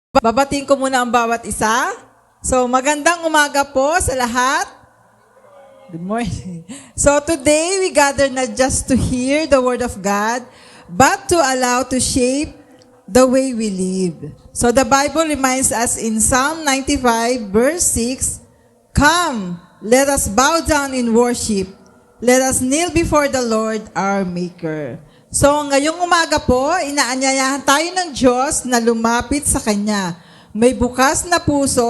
Babatiin ko muna ang bawat isa. So, magandang umaga po sa lahat. Good morning. So, today we gather not just to hear the Word of God, but to allow to shape the way we live. So, the Bible reminds us in Psalm 95, verse 6, "Come, let us bow down in worship. Let us kneel before the Lord our Maker." So, ngayong umaga po, inaanyayahan tayo ng Diyos na lumapit sa Kanya. May bukas na puso,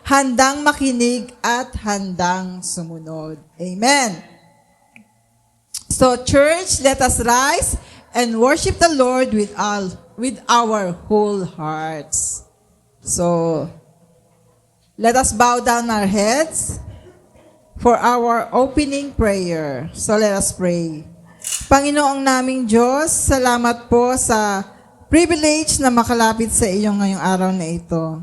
handang makinig at handang sumunod. Amen. So, church, let us rise and worship the Lord with our whole hearts. So, let us bow down our heads for our opening prayer. So, let us pray. Panginoong naming Diyos, salamat po sa privilege na makalapit sa iyo ngayong araw na ito.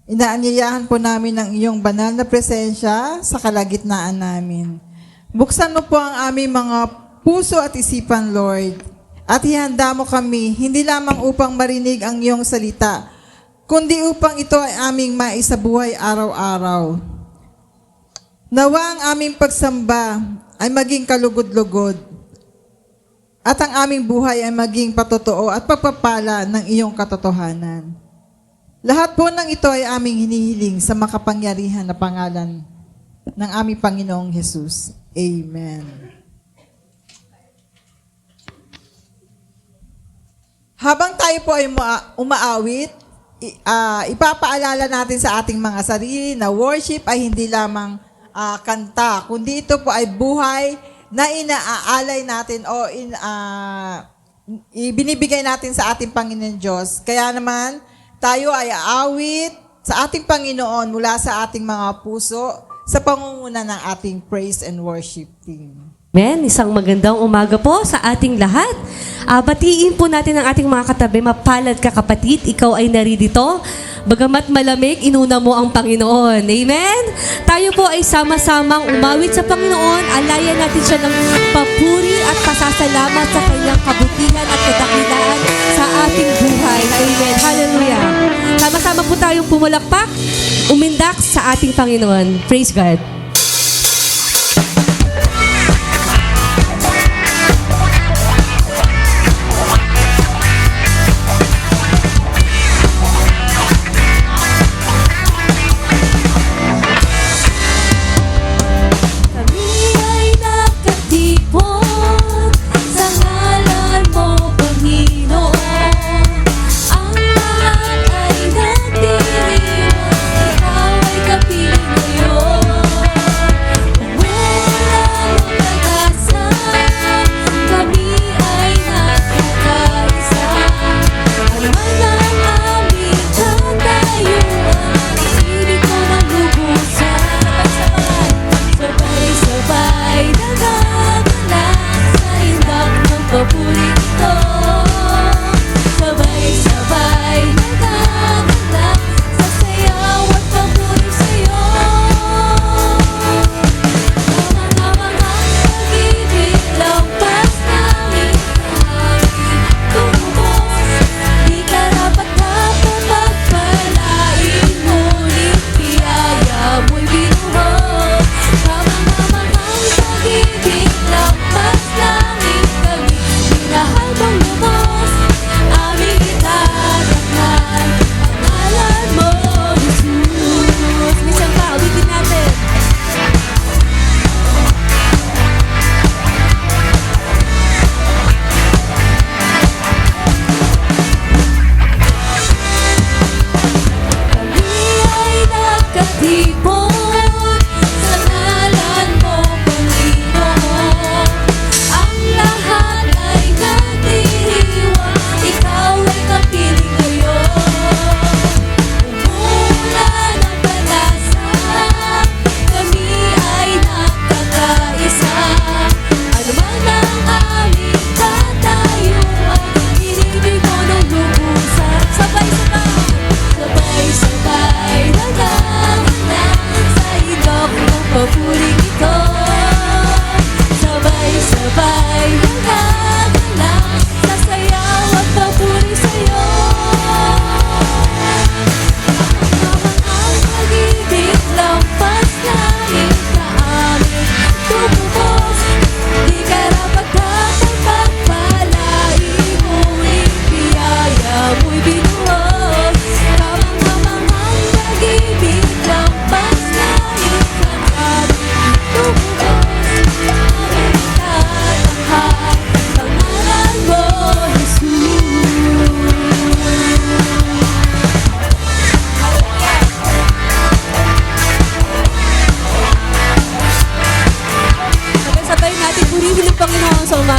Inaanyayahan po namin ang iyong banal na presensya sa kalagitnaan namin. Buksan mo po ang aming mga puso at isipan, Lord, at ihanda mo kami, hindi lamang upang marinig ang iyong salita, kundi upang ito ay aming maisabuhay araw-araw. Nawa ang aming pagsamba ay maging kalugod-lugod, at ang aming buhay ay maging patotoo at pagpapala ng iyong katotohanan. Lahat po ng ito ay aming hinihiling sa makapangyarihan na pangalan ng aming Panginoong Jesus. Amen. Habang tayo po ay umaawit, ipapaalala natin sa ating mga sarili na worship ay hindi lamang kanta, kundi ito po ay buhay na inaalay natin o ibinibigay natin sa ating Panginoon Diyos. Kaya naman, tayo ay aawit sa ating Panginoon mula sa ating mga puso sa pangunguna ng ating praise and worship team. Amen. Isang magandang umaga po sa ating lahat. Batiin po natin ang ating mga katabi. Mapalad ka kapatid, ikaw ay naririto. Bagamat malamig, inuna mo ang Panginoon. Amen? Tayo po ay sama-samang umawit sa Panginoon. Alayan natin siya ng papuri at pasasalamat sa kanyang kabutihan at kadakilaan sa ating buhay. Amen. Hallelujah. Sama-sama po tayong pumulakpak, umindak sa ating Panginoon. Praise God. Ikaw ay kapiling ngayon.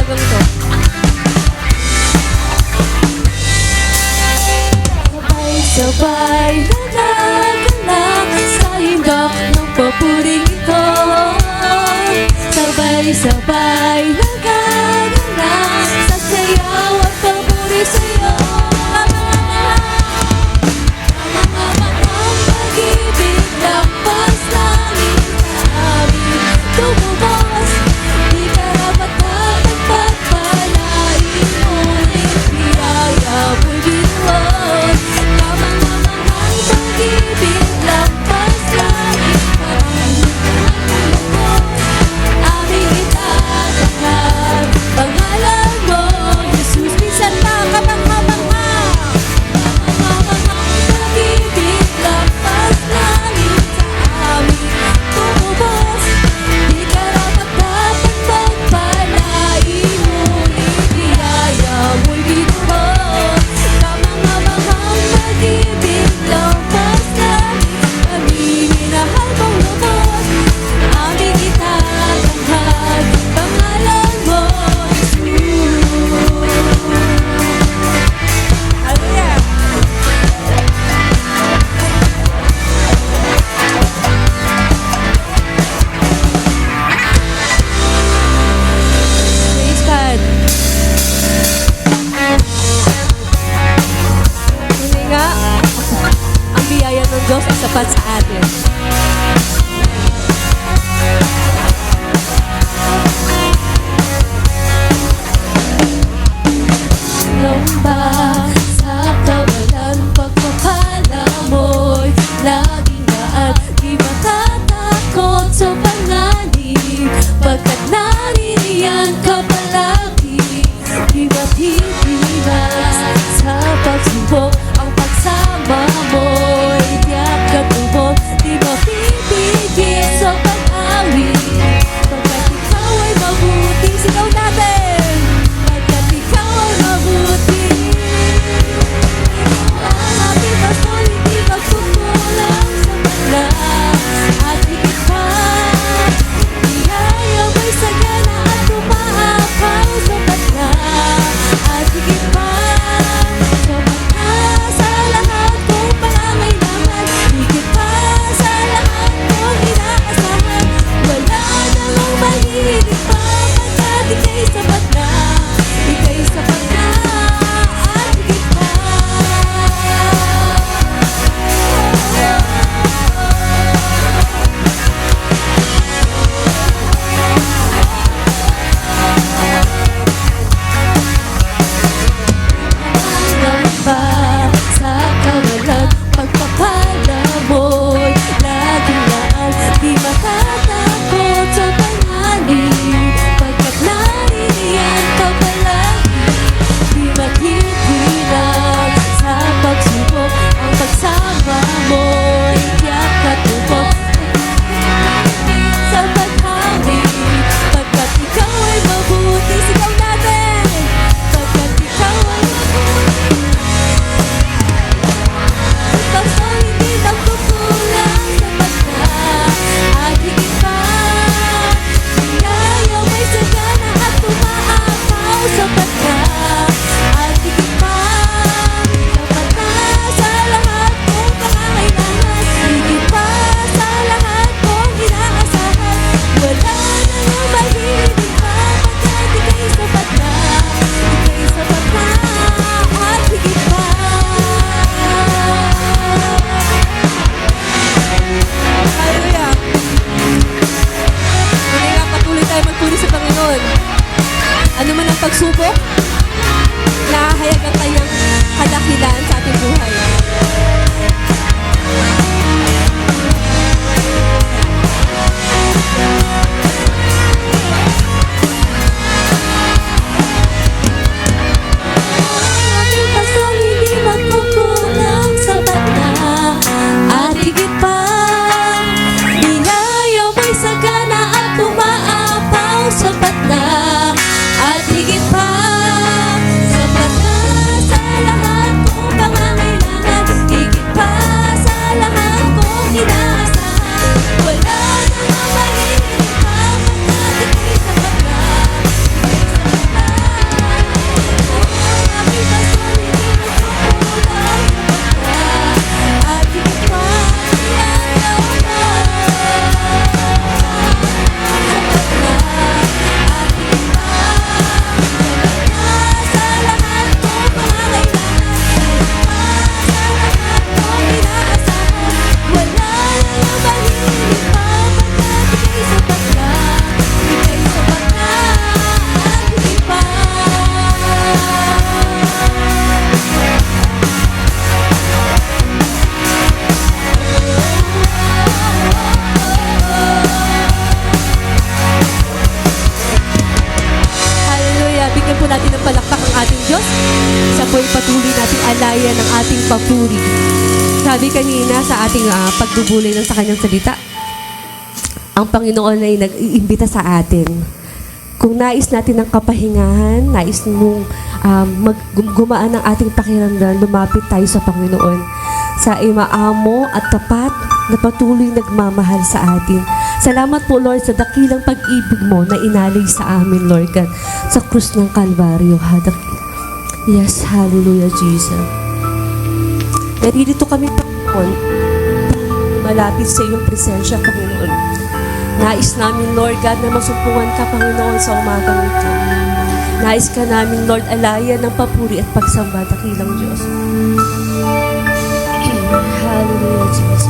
umagang to. Sabay-sabay nagagalak sa hindak ng papuring ito. Sabay-sabay nagagalak sa sayaw at papuri sa'yo. Ang pag-ibig lampas langit na aming tumubos. Di karapat-dapat pagpalain, ngunit biyaya mo'y binuos. Kamang-kamang pag-ibig lampas langit na aming tumubos. Aming itatanghal pangalan mo, Jesus. Minsan pa kamang-kamang pag-ibig lampas langit sa aming tumubos. Di karapat-dapat pagpalain, ngunit biyaya mo'y binuos. Kamang-kamang pag-ibig lampas langit, kami minahal mong lubos. Aming itatanghal pangalan mo, Jesus. Hallelujah! Praise God. Hindi nga, ang biyaya ng Diyos ay sapat sa atin. Lomba sa kawalan, pagpapala mo'y laging daan. Di matatakot sa panganib, pagkat naririyan ka palagi. Di matigilan sa pagsubok, ang pagsama mo'y tiyak katubok. Di mapipigil sa pag-awit, pagkat ikaw ay mabuti. Sigaw natin! Pagkat ikaw ay mabuti. Ang ating pastor hindi magkukulang sa bala. At higit pa, biyaya mo'y sagana at umaapaw sa bala. At higit pa, sapat na sa lahat kong pangangailangan. Higit pa sa lahat kong inaasahan. Wala namang mahigit pa, pagkat ika'y sapat na. Ika'y sapat na at higit pa. Hanggang pa sa kawalan, pagpapala mo'y laging daan. Di matatakot sa panganib, pagkat naririyan ka palagi. Di matigilan sa pagsubok, ang pagsama mo'y tiyak katubok. Sa paghanip, pagkat ikaw ay mabuti. Sigaw natin! Pagkat ikaw ay mabuti. Basta hindi magkukulang sa pagka. At higit pa, biyaya mo'y sagana at umaapaw sa pagka. At higit pa, sapat na sa lahat kong pangangailangan. Higit pa sa lahat kong inaasahan. Wala namang mahigit pa, pagkat ika'y sapat na. Ika'y sapat na at higit pa. Hallelujah! Hindi nga, patuloy tayo magpuri sa Panginoon. Ano man ang pagsubok, nahahayag ang kanyang kadakilaan sa ating buhay. Ating pastor hindi magkukulang sa bata. At higit pa, biyaya mo'y sagana at umaapaw sa bata. At higit pa, sapat na sa lahat kong pangangailangan. Higit po natin ng palakpak ang ating Diyos. Siya po ay patuloy nating alayan ng ating papuri. Sabi kanina sa ating pagbubulay ng sa kanyang salita, ang Panginoon ay nag-iimbita sa atin. Kung nais natin ng kapahingahan, nais mong gumaan ang ating pakiramdam, lumapit tayo sa Panginoon. Sa imaamo at tapat na patuloy nagmamahal sa atin. Salamat po, Lord, sa dakilang pag-ibig mo na inalay sa amin, Lord God, sa krus ng Kalbaryo. Yes, hallelujah, Jesus. Naririto kami, Panginoon, malapit sa iyong presensya, Panginoon. Nais namin, Lord God, na masumpungan ka, Panginoon, sa umagang ito. Nais ka namin, Lord, alayan ng papuri at pagsamba, dakilang Diyos. Hallelujah, Jesus.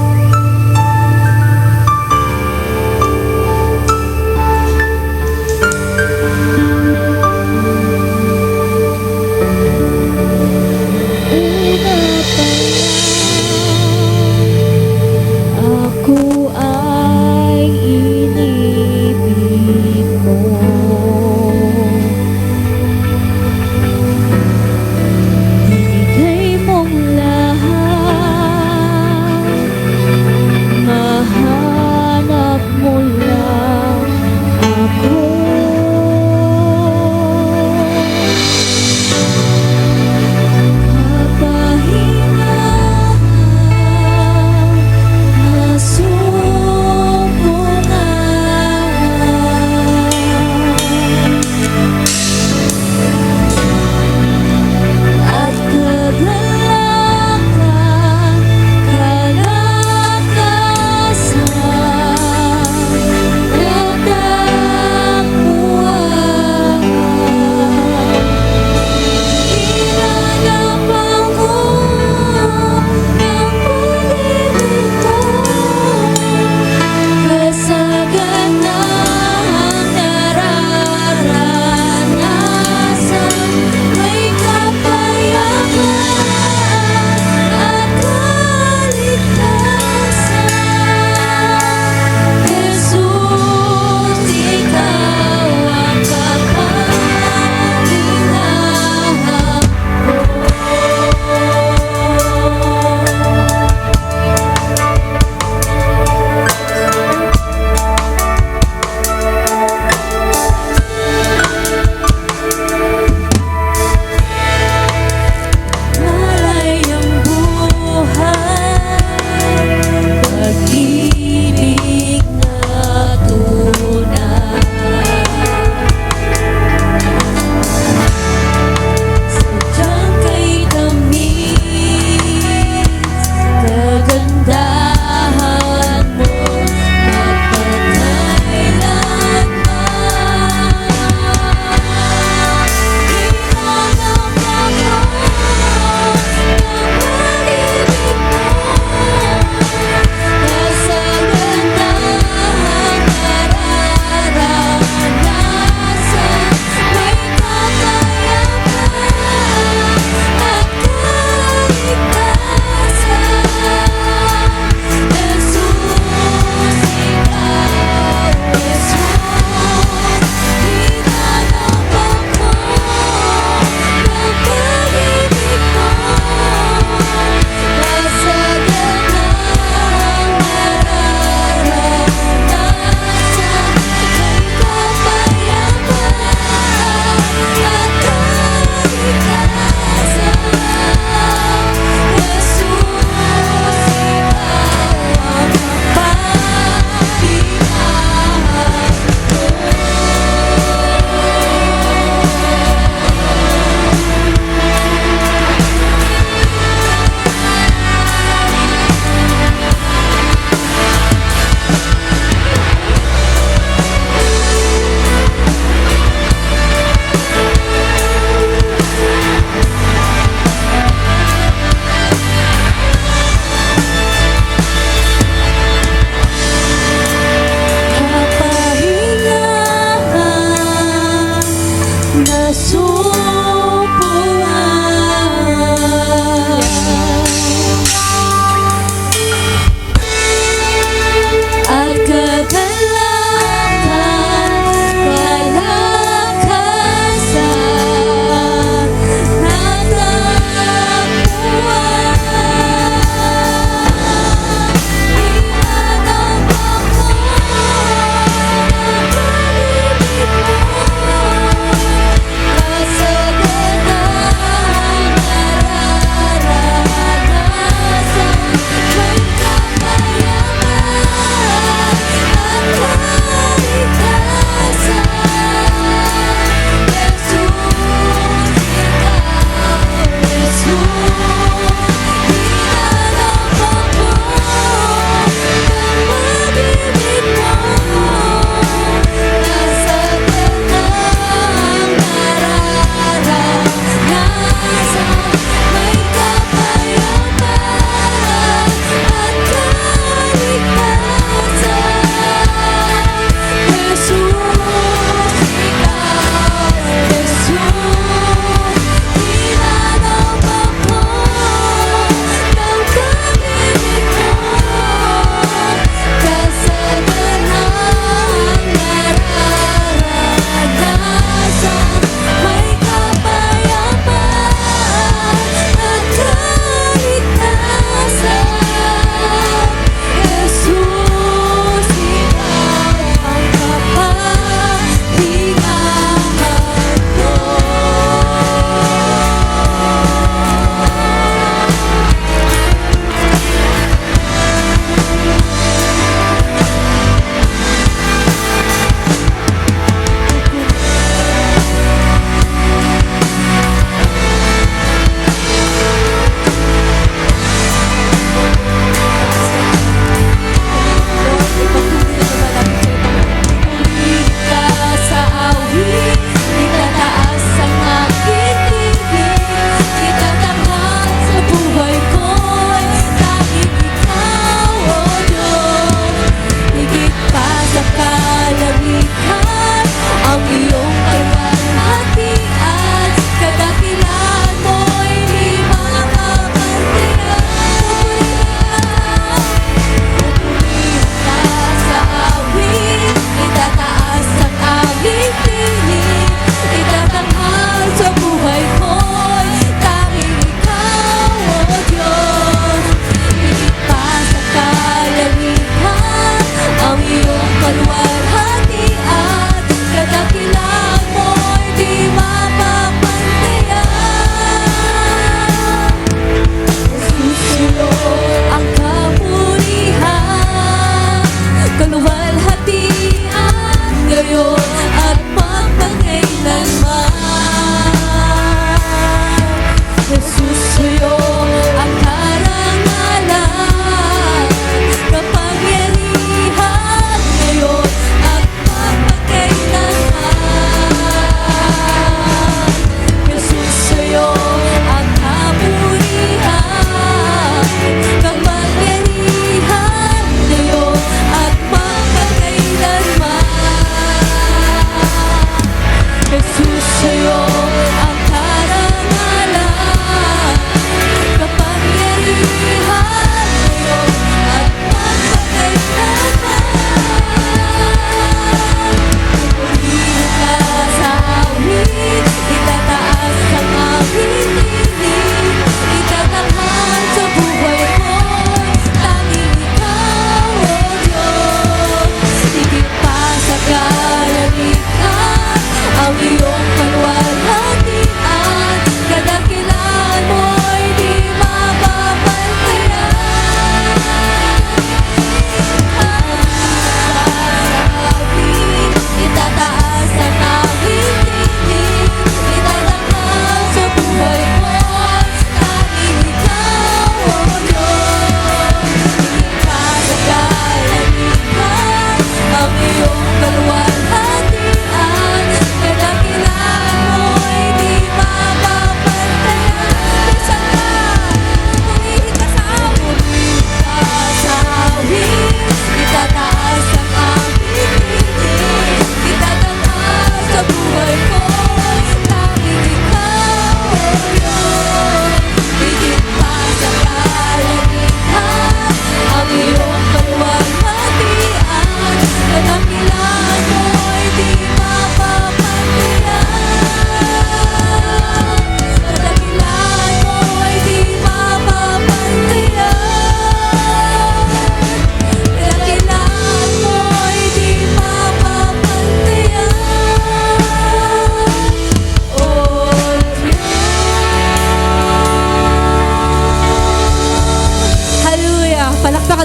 Ako ay inibig mo. Ibigay mong lahat, mahanap mo lang ako.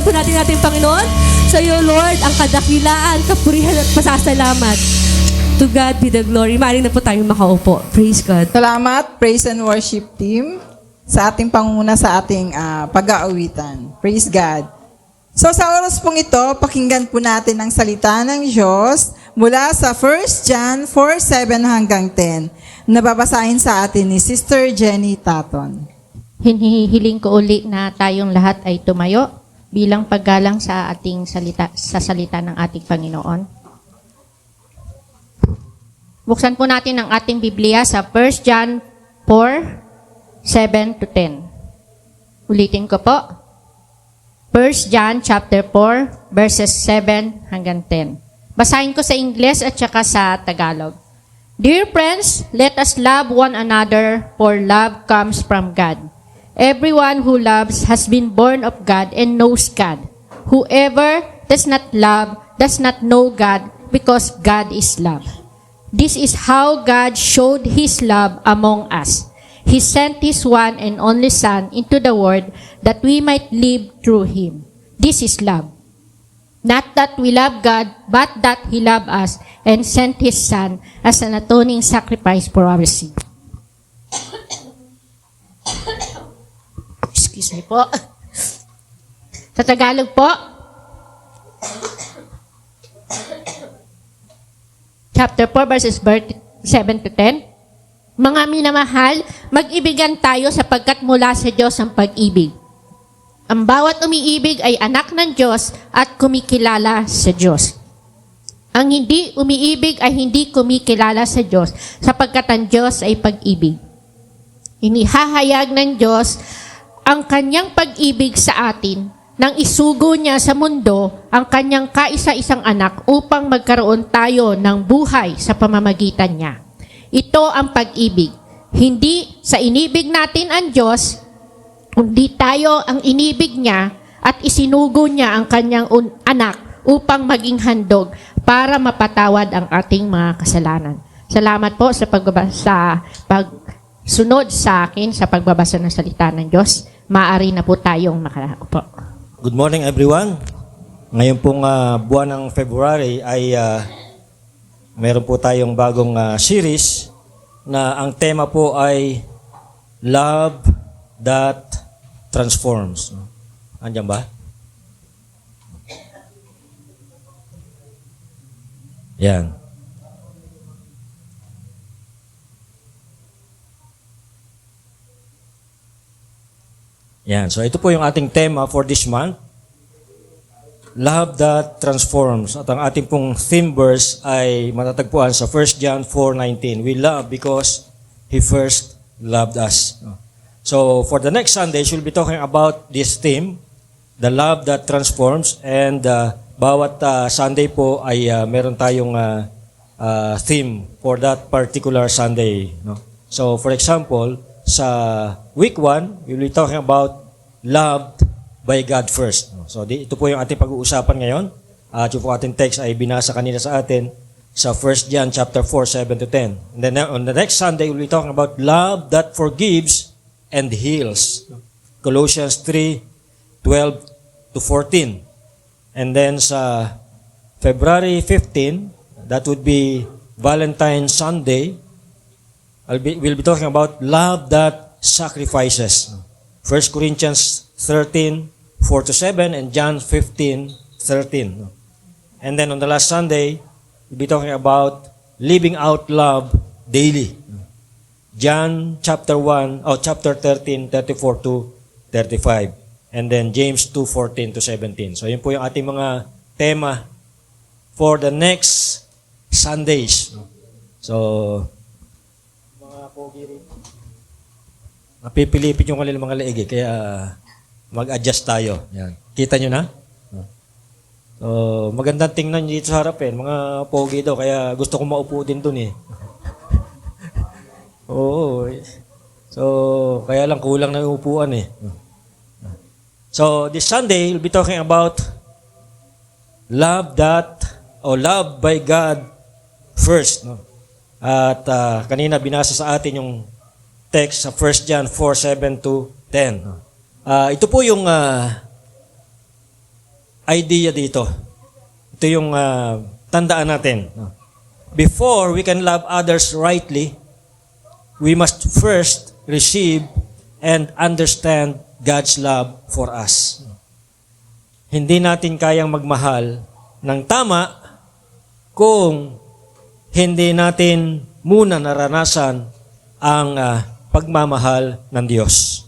po natin ating Panginoon. Sa iyo, Lord, ang kadakilaan, kapurihan at pasasalamat. To God be the glory. Maaari na po tayong makaupo. Praise God. Salamat, praise and worship team, sa ating pangunguna sa ating pag-aawitan. Praise God. So sa oras pong ito, pakinggan po natin ang salita ng Diyos mula sa 1 John 4:7 hanggang 10. Nababasahin sa atin ni Sister Jenny Taton. Hinihiling ko uli na tayong lahat ay tumayo bilang paggalang sa ating salita ng ating Panginoon. Buksan po natin ang ating Biblia sa 1 John 4:7-10. Ulitin ko po. 1 John chapter 4 verses 7 hanggang 10. Basahin ko sa Ingles at saka sa Tagalog. Dear friends, let us love one another, for love comes from God. Everyone who loves has been born of God and knows God. Whoever does not love does not know God, because God is love. This is how God showed His love among us. He sent His one and only Son into the world that we might live through Him. This is love. Not that we love God, but that He loved us and sent His Son as an atoning sacrifice for our sin. Excuse me po. Sa Tagalog po, chapter 4, verses 7-10. Mga minamahal, mag-ibigan tayo sapagkat mula sa Diyos ang pag-ibig. Ang bawat umiibig ay anak ng Diyos at kumikilala sa Diyos. Ang hindi umiibig ay hindi kumikilala sa Diyos sapagkat ang Diyos ay pag-ibig. Inihahayag ng Diyos ang kanyang pag-ibig sa atin nang isugo niya sa mundo ang kanyang kaisa-isang anak upang magkaroon tayo ng buhay sa pamamagitan niya. Ito ang pag-ibig. Hindi sa inibig natin ang Diyos, kundi tayo ang inibig niya at isinugo niya ang kanyang anak upang maging handog para mapatawad ang ating mga kasalanan. Salamat po sa pagsunod sa akin sa pagbabasa ng salita ng Diyos. Maaari na po tayong makaupo. Good morning everyone. Ngayon pong buwan ng February ay meron po tayong bagong series na ang tema po ay Love That Transforms. Andiyan ba? Yan. Yan. So ito po yung ating tema for this month. Love that transforms. At ang ating pong theme verse ay matatagpuan sa 1 John 4:19. We love because He first loved us. So for the next Sunday, we'll be talking about this theme, the love that transforms. And bawat Sunday po ay meron tayong theme for that particular Sunday. No? So for example, sa week 1, we'll be talking about loved by God first. So ito po yung ating pag-uusapan ngayon. At yung po ating text ay binasa kanina sa atin sa 1 John chapter 4:7-10. And then on the next Sunday, we'll be talking about love that forgives and heals. Colossians 3:12-14. And then sa February 15, that would be Valentine's Sunday, we'll be talking about love that sacrifices. 1 Corinthians 13:4-7 and John 15:13. And then on the last Sunday, we'll be talking about living out love daily. John chapter 13:34-35. And then James 2:14-17. So yun po yung ating mga tema for the next Sundays. So, napipilipit yung kanilang mga leeg, kaya mag-adjust tayo. Yan. Kita nyo na? So, magandang tingnan nyo dito sa harap mga pogi daw, kaya gusto ko maupo din dun Oo. So, kaya lang kulang na yung upuan So, this Sunday, we'll be talking about love by God first. No? At kanina binasa sa atin yung text sa 1 John 4:7-10. Ito po yung idea dito. Ito yung tandaan natin. Before we can love others rightly, we must first receive and understand God's love for us. Hindi natin kayang magmahal ng tama kung hindi natin muna naranasan ang pagmamahal ng Diyos.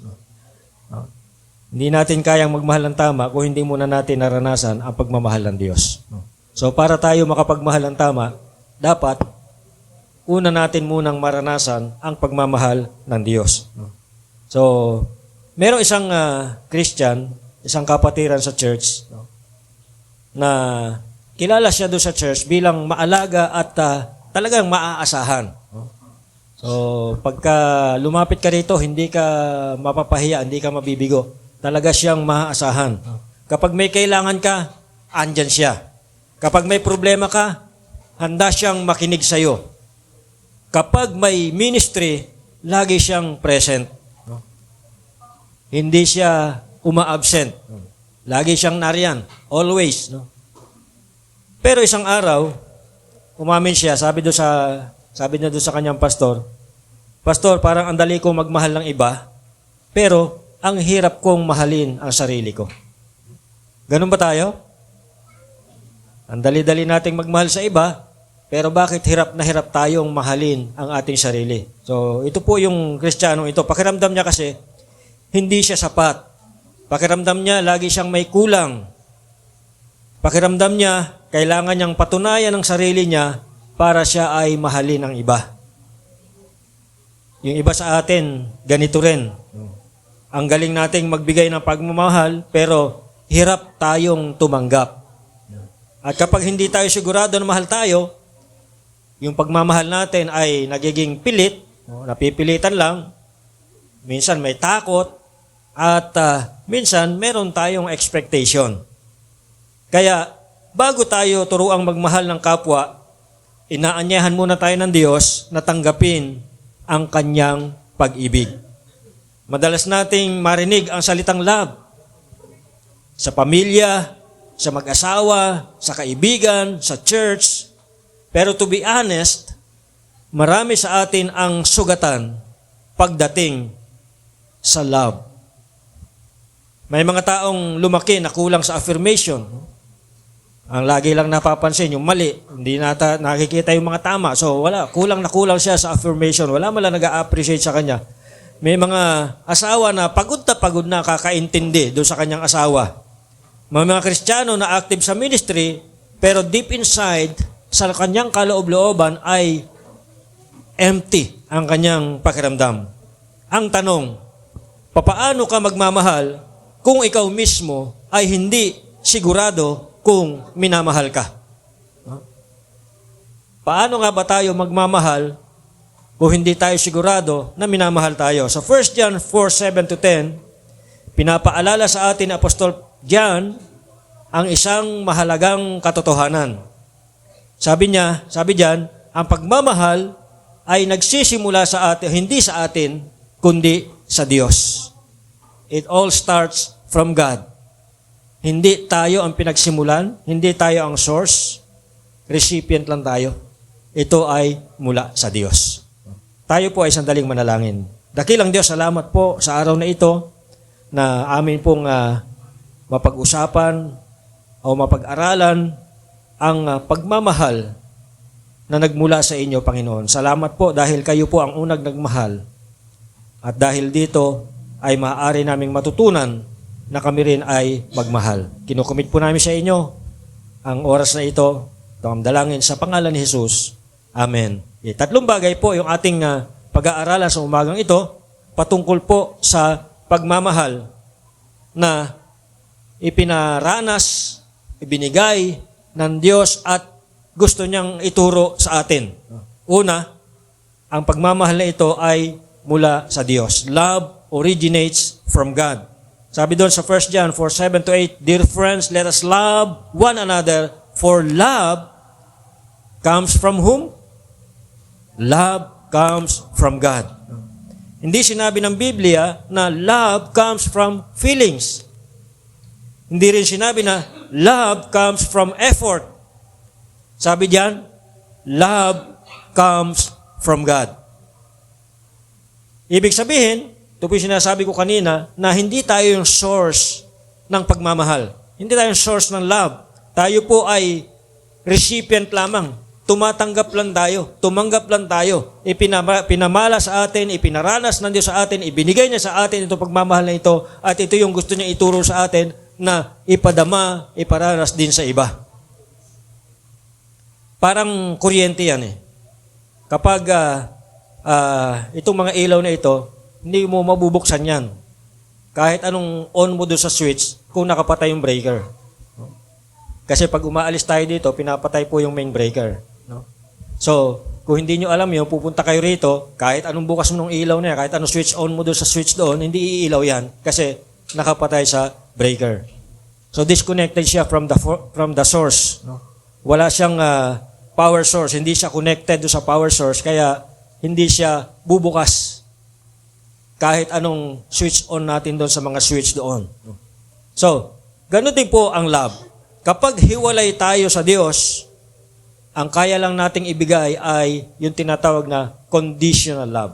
Hindi natin kayang magmahal ng tama kung hindi muna natin naranasan ang pagmamahal ng Diyos. So para tayo makapagmahal ng tama, dapat una natin munang maranasan ang pagmamahal ng Diyos. So, merong isang Christian, isang kapatiran sa church, na kilala siya doon sa church bilang maalaga at talagang maaasahan. So, pagka lumapit ka rito, hindi ka mapapahiya, hindi ka mabibigo. Talaga siyang maaasahan. Kapag may kailangan ka, andyan siya. Kapag may problema ka, handa siyang makinig sa iyo. Kapag may ministry, lagi siyang present. Hindi siya uma-absent. Lagi siyang nariyan. Always. Pero isang araw, umamin siya, sabi niya doon sa kanyang pastor, Pastor, parang ang dali kong magmahal ng iba, pero ang hirap kong mahalin ang sarili ko. Ganun ba tayo? Ang dali-dali nating magmahal sa iba, pero bakit hirap na hirap tayong mahalin ang ating sarili? So, ito po yung Kristiyanong ito. Pakiramdam niya kasi, hindi siya sapat. Pakiramdam niya, lagi siyang may kulang. Pakiramdam niya, kailangan niyang patunayan ang sarili niya para siya ay mahalin ang iba. Yung iba sa atin, ganito rin. Ang galing nating magbigay ng pagmamahal, pero hirap tayong tumanggap. At kapag hindi tayo sigurado na mahal tayo, yung pagmamahal natin ay nagiging pilit, napipilitan lang, minsan may takot, at minsan meron tayong expectation. Kaya, bago tayo turuang magmahal ng kapwa, inaanyahan muna tayo ng Diyos na tanggapin ang kanyang pag-ibig. Madalas nating marinig ang salitang love sa pamilya, sa mag-asawa, sa kaibigan, sa church. Pero to be honest, marami sa atin ang sugatan pagdating sa love. May mga taong lumaki na kulang sa affirmation. Ang lagi lang napapansin, yung mali, hindi nakikita yung mga tama. So kulang na kulang siya sa affirmation. Wala man lang nag-a-appreciate sa kanya. May mga asawa na pagod na kakaintindi doon sa kanyang asawa. May mga Kristiyano na active sa ministry, pero deep inside, sa kanyang kaloob-looban ay empty ang kanyang pakiramdam. Ang tanong, papaano ka magmamahal kung ikaw mismo ay hindi sigurado kung minamahal ka? Paano nga ba tayo magmamahal kung hindi tayo sigurado na minamahal tayo? Sa 1 John 4:7-10, pinapaalala sa atin ni Apostol John ang isang mahalagang katotohanan. Sabi diyan, ang pagmamahal ay nagsisimula sa atin, hindi sa atin, kundi sa Diyos. It all starts from God. Hindi tayo ang pinagsimulan, hindi tayo ang source, recipient lang tayo. Ito ay mula sa Diyos. Tayo po ay sandaling manalangin. Dakilang Diyos, salamat po sa araw na ito na amin pong mapag-usapan o mapag-aralan ang pagmamahal na nagmula sa inyo, Panginoon. Salamat po dahil kayo po ang unang nagmahal. At dahil dito ay maaari naming matutunan na kami rin ay magmahal. Kinukumit po namin sa inyo ang oras na ito. Ito ang dalangin sa pangalan ni Jesus. Amen. Tatlong bagay po yung ating pag-aaralan sa umagang ito patungkol po sa pagmamahal na ipinaranas, ibinigay ng Diyos at gusto niyang ituro sa atin. Una, ang pagmamahal na ito ay mula sa Diyos. Love originates from God. Sabi doon sa 1 John 4:7-8, Dear friends, let us love one another, for love comes from whom? Love comes from God. Hindi sinabi ng Biblia na love comes from feelings. Hindi rin sinabi na love comes from effort. Sabi diyan, love comes from God. Ibig sabihin, ito po yung sinasabi ko kanina, na hindi tayo yung source ng pagmamahal. Hindi tayo yung source ng love. Tayo po ay recipient lamang. Tumatanggap lang tayo. Tumanggap lang tayo. Pinamala sa atin, ipinaranas ng Diyos sa atin, ibinigay niya sa atin itong pagmamahal na ito, at ito yung gusto niya ituro sa atin na ipadama, iparanas din sa iba. Parang kuryente yan eh. Kapag itong mga ilaw na ito, hindi mo mabubuksan yan. Kahit anong on mo doon sa switch, kung nakapatay yung breaker. Kasi pag umaalis tayo dito, pinapatay po yung main breaker. No? So, kung hindi nyo alam yun, pupunta kayo rito, kahit anong bukas mo ng ilaw na yan, kahit anong switch on mo doon sa switch doon, hindi iilaw yan kasi nakapatay sa breaker. So, disconnected siya from the source. No? Wala siyang power source. Hindi siya connected doon sa power source, kaya hindi siya bubukas kahit anong switch on natin doon sa mga switch doon. So, ganun din po ang love. Kapag hiwalay tayo sa Diyos, ang kaya lang nating ibigay ay yung tinatawag na conditional love.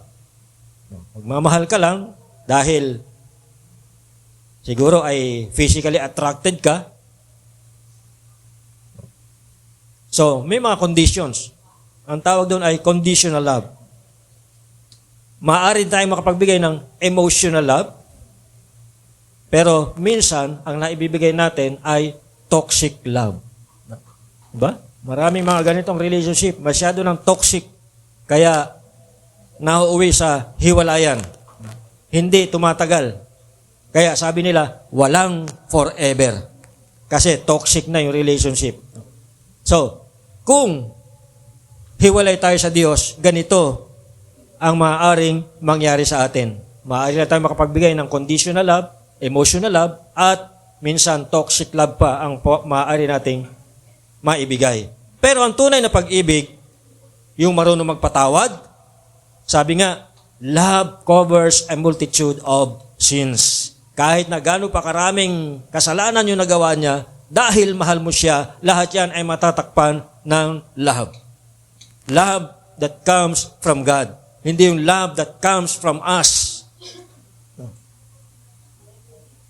Magmamahal ka lang dahil siguro ay physically attracted ka. So, may mga conditions. Ang tawag doon ay conditional love. Maaari tayong makapagbigay ng emotional love, pero minsan, ang naibibigay natin ay toxic love. Diba? Maraming mga ganitong relationship, masyado ng toxic, kaya nauuwi sa hiwalayan. Hindi tumatagal. Kaya sabi nila, walang forever. Kasi toxic na yung relationship. So, kung hiwalay tayo sa Diyos, ganito ang maaaring mangyari sa atin. Maaari na tayo makapagbigay ng conditional love, emotional love, at minsan toxic love pa ang maaari nating maibigay. Pero ang tunay na pag-ibig, yung marunong magpatawad, sabi nga, love covers a multitude of sins. Kahit na gaano pa karaming kasalanan yung nagawa niya, dahil mahal mo siya, lahat yan ay matatakpan ng love. Love that comes from God. Hindi yung love that comes from us.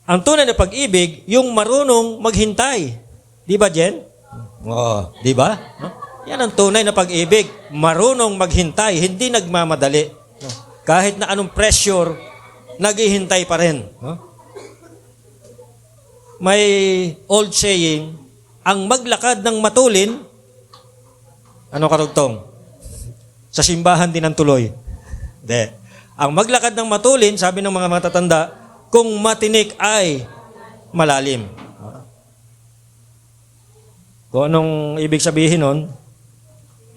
Ang tunay na pag-ibig, yung marunong maghintay. Di ba, Jen? Oh, di ba? Yan ang tunay na pag-ibig. Marunong maghintay, hindi nagmamadali. Kahit na anong pressure, naghihintay pa rin. May old saying, ang maglakad ng matulin, ano karugtong? Sa simbahan din ang tuloy. Hindi. Ang maglakad ng matulin, sabi ng mga matatanda, kung matinik ay malalim. Kung anong ibig sabihin nun,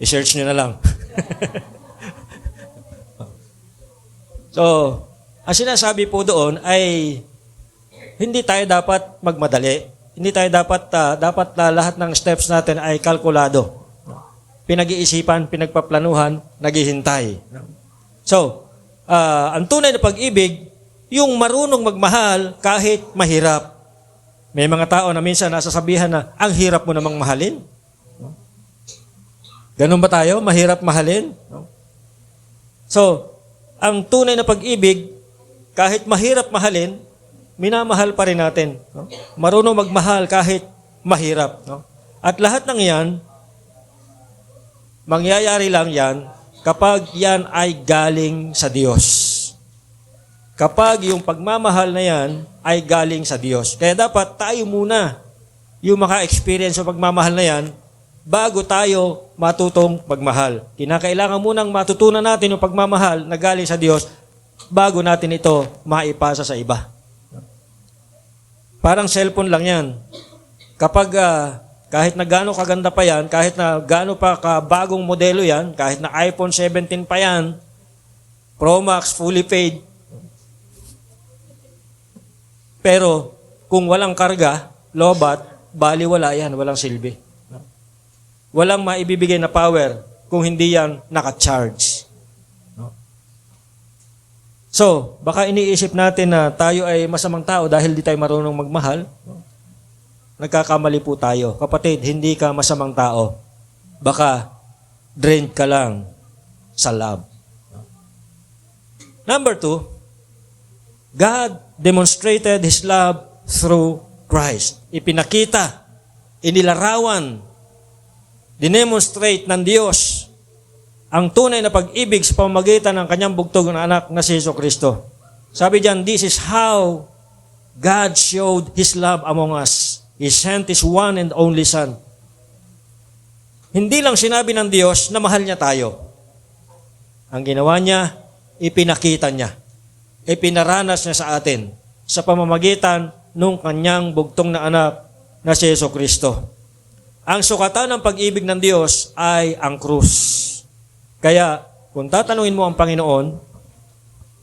i-search nyo na lang. So, ang sinasabi po doon ay hindi tayo dapat magmadali. Hindi tayo dapat lahat ng steps natin ay kalkulado. Pinag-iisipan, pinagpaplanuhan, naghihintay. So, ang tunay na pag-ibig, yung marunong magmahal kahit mahirap. May mga tao na minsan nasasabihan na, ang hirap mo namang mahalin. Ganun ba tayo? Mahirap mahalin? So, ang tunay na pag-ibig, kahit mahirap mahalin, minamahal pa rin natin. Marunong magmahal kahit mahirap. At lahat ng yan, mangyayari lang yan kapag yan ay galing sa Diyos. Kapag yung pagmamahal na yan ay galing sa Diyos. Kaya dapat tayo muna yung maka-experience sa pagmamahal na yan bago tayo matutong magmahal. Kinakailangan munang matutunan natin yung pagmamahal na galing sa Diyos bago natin ito maipasa sa iba. Parang cellphone lang yan. Kapag kahit na gaano kaganda pa yan, kahit na gaano pa kabagong modelo yan, kahit na iPhone 17 pa yan, Pro Max, fully paid, pero kung walang karga, lobat, baliwala yan, walang silbi. Walang maibibigay na power kung hindi yan naka-charge. So, baka iniisip natin na tayo ay masamang tao dahil di tayo marunong magmahal. nagkakamali po tayo. Kapatid, hindi ka masamang tao. Baka drained ka lang sa love. Number 2, God demonstrated His love through Christ. Ipinakita, inilarawan, dinemonstrate ng Diyos ang tunay na pag-ibig sa pamamagitan ng kanyang bugtog na anak na si Jesucristo. Sabi diyan, this is how God showed His love among us. He sent His one and only Son. Hindi lang sinabi ng Diyos na mahal niya tayo. Ang ginawa niya, ipinakita niya. Ipinaranas niya sa atin sa pamamagitan ng kanyang bugtong na anak na si Jesucristo. Ang sukatan ng pag-ibig ng Diyos ay ang krus. Kaya, kung tatanungin mo ang Panginoon,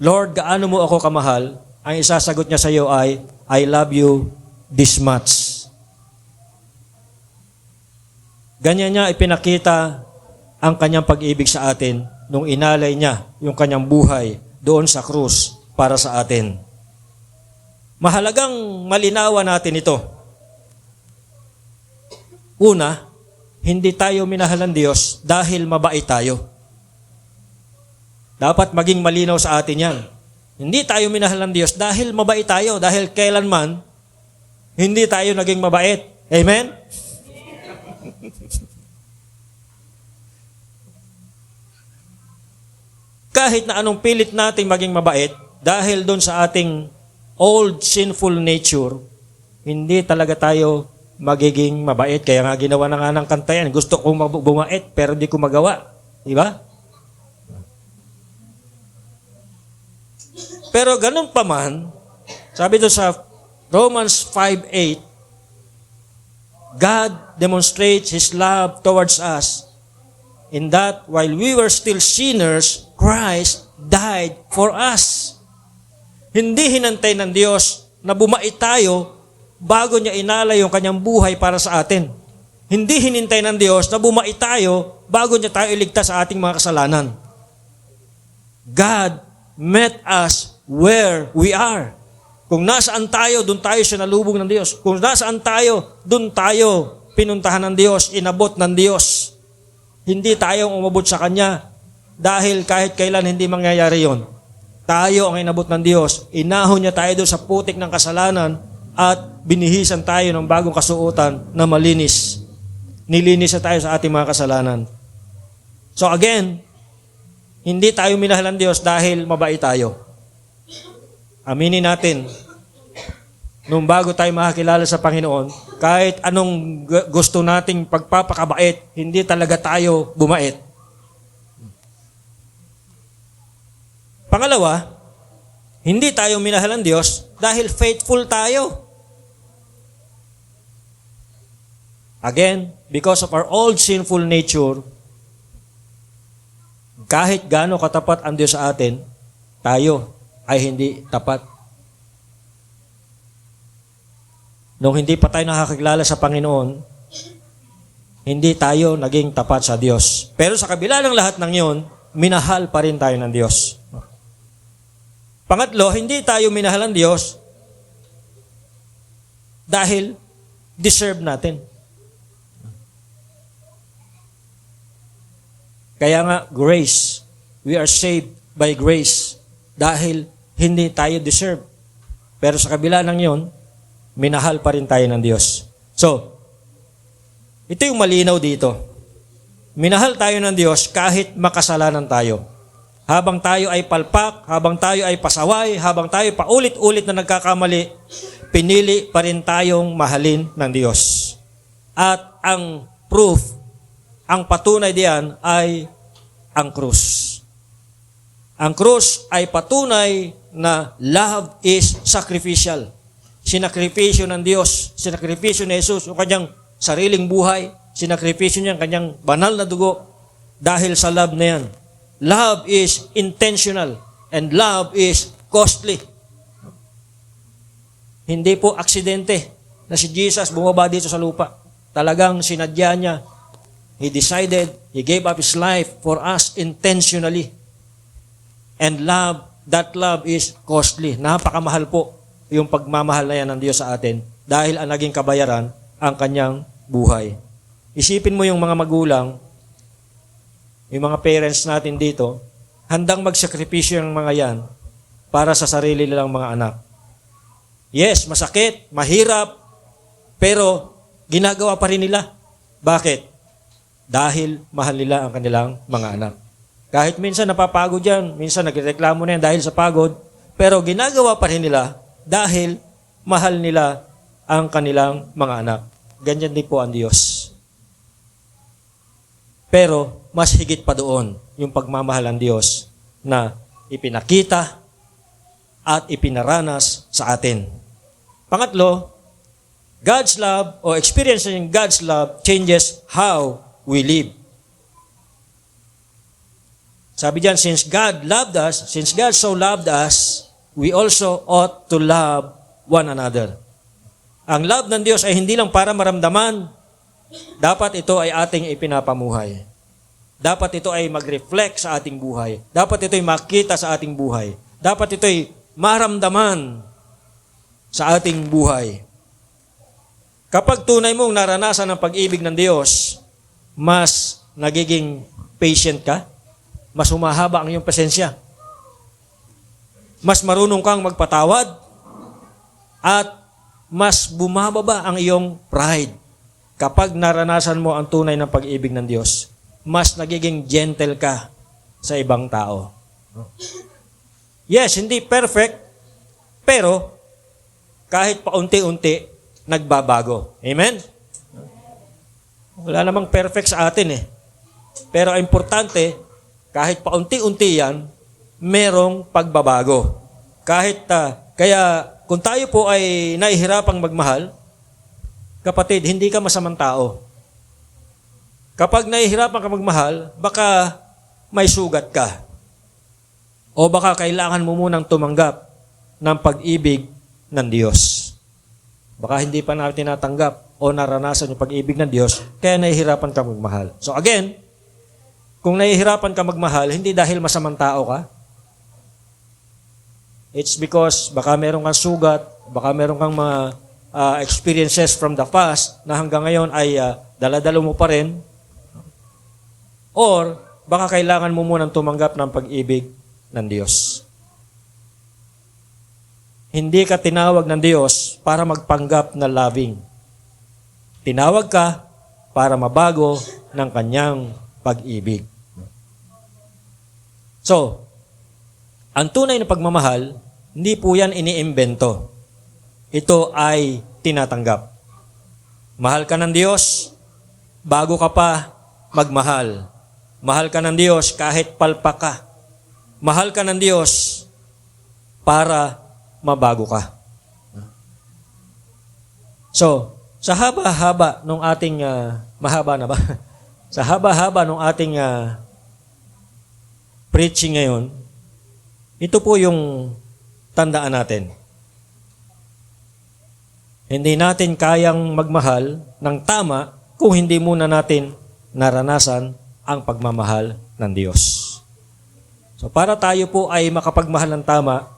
Lord, gaano mo ako kamahal? Ang isasagot niya sa iyo ay, I love you this much. Ganyan niya ipinakita ang kanyang pag-ibig sa atin nung inalay niya yung kanyang buhay doon sa krus para sa atin. Mahalagang malinawan natin ito. Una, hindi tayo minahal ng Diyos dahil mabait tayo. Dapat maging malinaw sa atin yan. Hindi tayo minahal ng Diyos dahil mabait tayo, dahil kailanman hindi tayo naging mabait. Amen? Kahit na anong pilit nating maging mabait, dahil doon sa ating old sinful nature, hindi talaga tayo magiging mabait. Kaya nga ginawa na nga ng kanta yan. Gusto kong bumait pero di ko magawa. Diba? Pero ganun pa man, sabi doon sa Romans 5:8, God demonstrates His love towards us in that while we were still sinners, Christ died for us. Hindi hinantay ng Diyos na bumait tayo bago niya inalay yung kanyang buhay para sa atin. Hindi hinintay ng Diyos na bumait tayo bago niya tayo iligtas sa ating mga kasalanan. God met us where we are. Kung nasaan tayo, doon tayo sinalubong ng Diyos. Kung nasaan tayo, doon tayo pinuntahan ng Diyos, inabot ng Diyos. Hindi tayo umabot sa Kanya dahil kahit kailan hindi mangyayari yon. Tayo ang inabot ng Diyos. Inahon niya tayo doon sa putik ng kasalanan at binihisan tayo ng bagong kasuotan na malinis. Nilinis na tayo sa ating mga kasalanan. So again, hindi tayo minahal ng Diyos dahil mabait tayo. Aminin natin, nung bago tayo makakilala sa Panginoon, kahit anong gusto nating pagpapakabait, hindi talaga tayo bumait. Pangalawa, hindi tayo minahal ng Diyos dahil faithful tayo. Again, because of our old sinful nature, kahit gaano katapat ang Diyos sa atin, tayo ay hindi tapat. Nung hindi pa tayo nakakilala sa Panginoon, hindi tayo naging tapat sa Diyos. Pero sa kabila ng lahat ng yon, minahal pa rin tayo ng Diyos. Pangatlo, hindi tayo minahal ng Diyos dahil deserve natin. Kaya nga, grace. We are saved by grace dahil hindi tayo deserve. Pero sa kabila ng yon, minahal pa rin tayo ng Diyos. So, ito yung malinaw dito. Minahal tayo ng Diyos kahit makasalanan tayo. Habang tayo ay palpak, habang tayo ay pasaway, habang tayo paulit-ulit na nagkakamali, pinili pa rin tayong mahalin ng Diyos. At ang proof, ang patunay diyan ay ang krus. Ang krus ay patunay na love is sacrificial. Sinakripisyo ng Diyos, sinakripisyo ni Jesus, yung kanyang sariling buhay, sinakripisyo niya ang kanyang banal na dugo dahil sa love na yan. Love is intentional and love is costly. Hindi po aksidente na si Jesus bumaba dito sa lupa. Talagang sinadya niya. He decided, He gave up His life for us intentionally. And love, that love is costly. Napakamahal po yung pagmamahal na yan ng Diyos sa atin. Dahil ang naging kabayaran ang kanyang buhay. Isipin mo yung mga magulang, yung mga parents natin dito, handang magsakripisyo ng mga yan para sa sarili nilang mga anak. Yes, masakit, mahirap, pero ginagawa pa rin nila. Bakit? Dahil mahal nila ang kanilang mga anak. Kahit minsan napapagod yan, minsan nagreklamo na yan dahil sa pagod, pero ginagawa pa rin nila dahil mahal nila ang kanilang mga anak. Ganyan din po ang Diyos. Pero mas higit pa doon yung pagmamahal ng Diyos na ipinakita at ipinaranas sa atin. Pangatlo, God's love or experiencing God's love changes how we live. Sabi diyan, since God so loved us, we also ought to love one another. Ang love ng Diyos ay hindi lang para maramdaman. Dapat ito ay ating ipinapamuhay. Dapat ito ay mag-reflect sa ating buhay. Dapat ito ay makita sa ating buhay. Dapat ito ay maramdaman sa ating buhay. Kapag tunay mong naranasan ang pag-ibig ng Diyos, mas nagiging patient ka, mas humahaba ang iyong pasensya. Mas marunong kang magpatawad, at mas bumababa ang iyong pride. Kapag naranasan mo ang tunay ng pag-ibig ng Diyos, mas nagiging gentle ka sa ibang tao. Yes, hindi perfect, pero kahit paunti-unti, nagbabago. Amen? Wala namang perfect sa atin eh. Pero ang importante, kahit paunti-unti yan, merong pagbabago. Kaya kung tayo po ay nahihirapang magmahal, kapatid, hindi ka masamang tao. Kapag nahihirapan ka magmahal, baka may sugat ka. O baka kailangan mo munang tumanggap ng pag-ibig ng Diyos. Baka hindi pa natin natanggap o naranasan yung pag-ibig ng Diyos, kaya nahihirapan ka magmahal. So again, kung nahihirapan ka magmahal, hindi dahil masamang tao ka. It's because baka meron kang sugat, baka meron kang mga experiences from the past na hanggang ngayon ay daladalo mo pa rin. Or baka kailangan mo munang tumanggap ng pag-ibig ng Diyos. Hindi ka tinawag ng Diyos para magpanggap na loving. Tinawag ka para mabago ng kanyang pag-ibig. So, ang tunay na pagmamahal, hindi po yan iniimbento. Ito ay tinatanggap. Mahal ka ng Diyos, bago ka pa magmahal. Mahal ka ng Diyos kahit palpa ka. Mahal ka ng Diyos para mabago ka. So, sa haba-haba nung ating, mahaba na ba? Sa haba-haba nung ating preaching ngayon, ito po yung tandaan natin. Hindi natin kayang magmahal ng tama kung hindi muna natin naranasan ang pagmamahal ng Diyos. So para tayo po ay makapagmahal ng tama,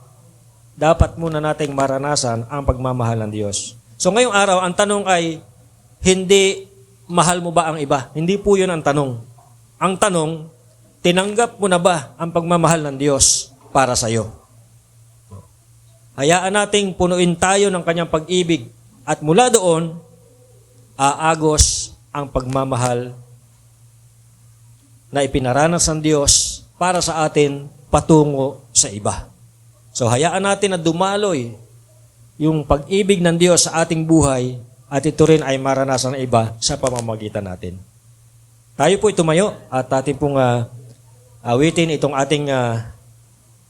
dapat muna nating maranasan ang pagmamahal ng Diyos. So ngayong araw, ang tanong ay, hindi mahal mo ba ang iba? Hindi po yun ang tanong. Ang tanong, tinanggap mo na ba ang pagmamahal ng Diyos para sa iyo? Hayaan nating punuin tayo ng kanyang pag-ibig at mula doon, aagos ang pagmamahal na ipinaranas ng Diyos para sa atin patungo sa iba. So hayaan natin na dumaloy yung pag-ibig ng Diyos sa ating buhay at ito rin ay maranasan ng iba sa pamamagitan natin. Tayo po tumayo at ating pong awitin itong ating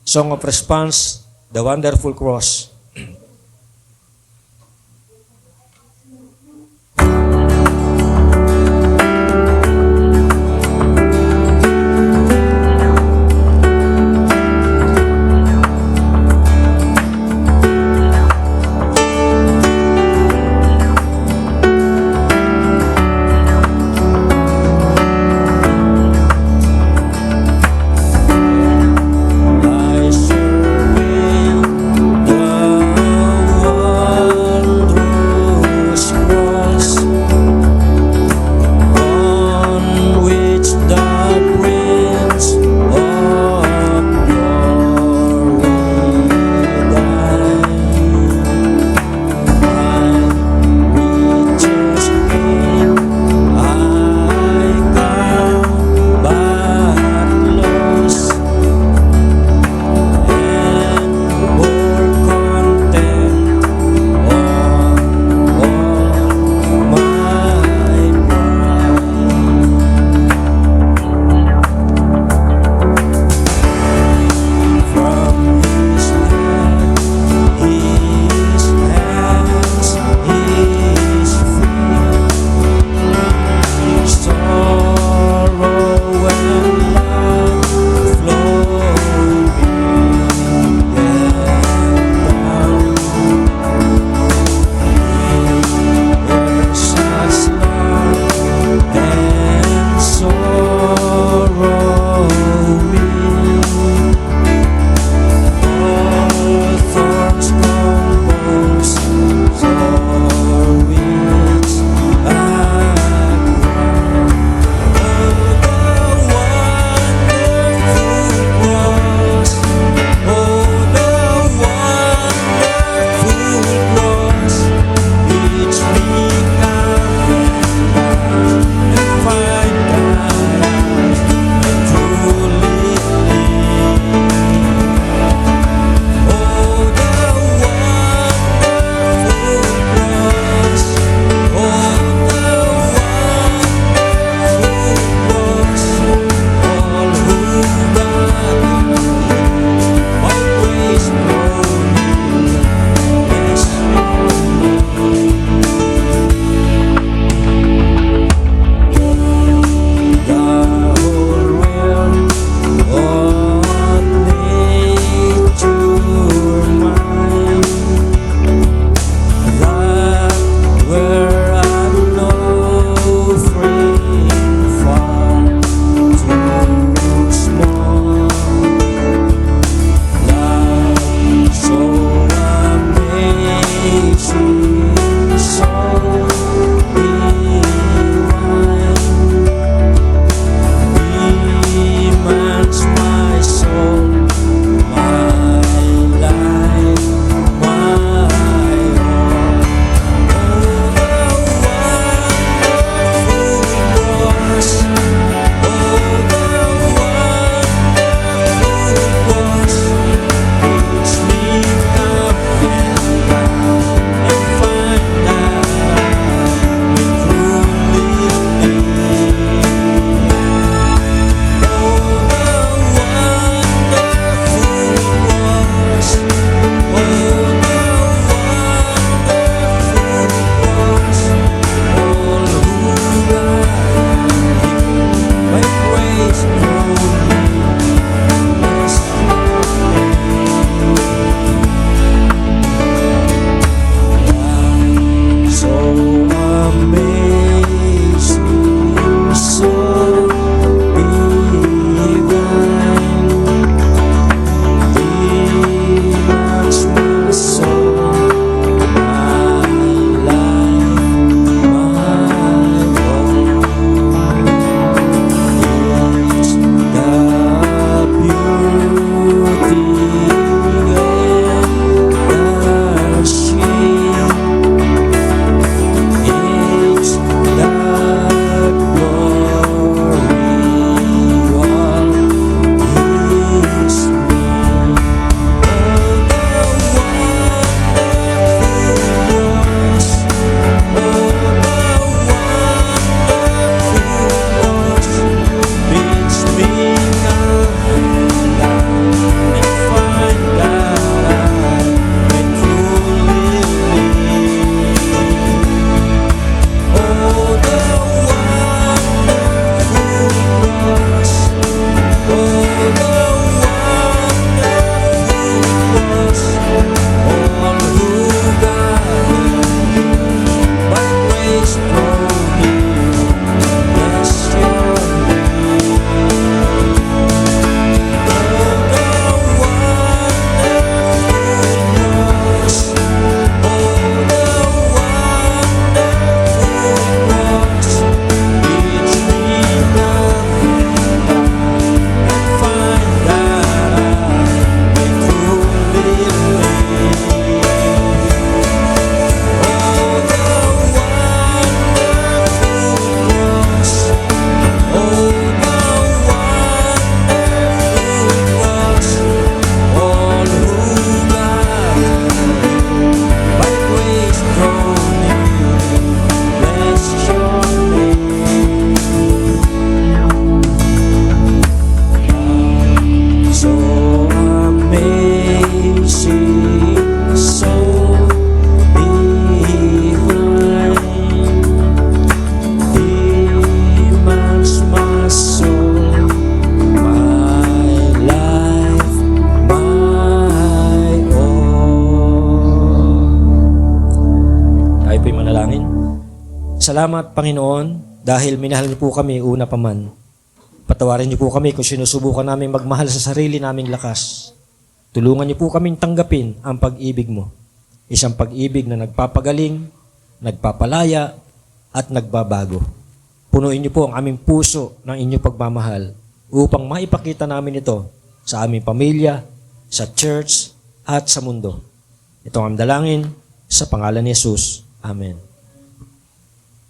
Song of Response, The Wonderful Cross. I surrender Salamat, Panginoon, dahil minahal niyo po kami una pa man. Patawarin niyo po kami kung sinusubukan namin magmahal sa sarili naming lakas. Tulungan niyo po kaming tanggapin ang pag-ibig mo. Isang pag-ibig na nagpapagaling, nagpapalaya, at nagbabago. Punuin niyo po ang aming puso ng inyong pagmamahal upang maipakita namin ito sa aming pamilya, sa church, at sa mundo. Ito ang aming dalangin sa pangalan ni Jesus. Amen.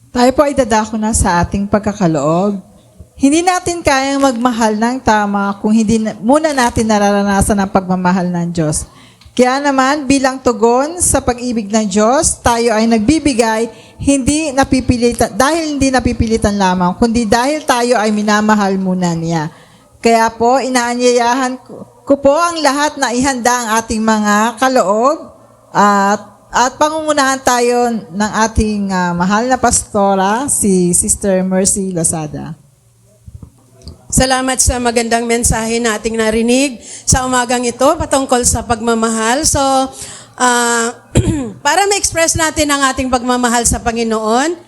Tayo po ay dadako na sa ating pagkakaloob. Hindi natin kayang magmahal ng tama kung hindi muna natin nararanasan ang pagmamahal ng Diyos. Kaya naman, bilang tugon sa pag-ibig ng Diyos, tayo ay nagbibigay hindi napipilitan, dahil hindi napipilitan lamang, kundi dahil tayo ay minamahal muna niya. Kaya po, inaanyayahan ko po ang lahat na ihanda ang ating mga kaloob at pangungunahan tayo ng ating mahal na pastora, si Sister Mercy Lozada. Salamat sa magandang mensahe na ating narinig sa umagang ito patungkol sa pagmamahal. So, para ma-express natin ang ating pagmamahal sa Panginoon,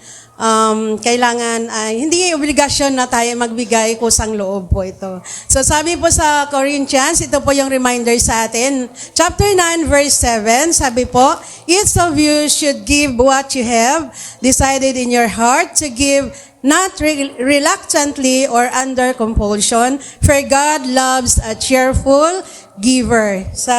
kailangan hindi obligasyon na tayo magbigay, kusang loob po ito. So sabi po sa Corinthians, ito po yung reminder sa atin. Chapter 9 verse 7, sabi po, each of you should give what you have decided in your heart to give, not reluctantly or under compulsion, for God loves a cheerful giver. Sa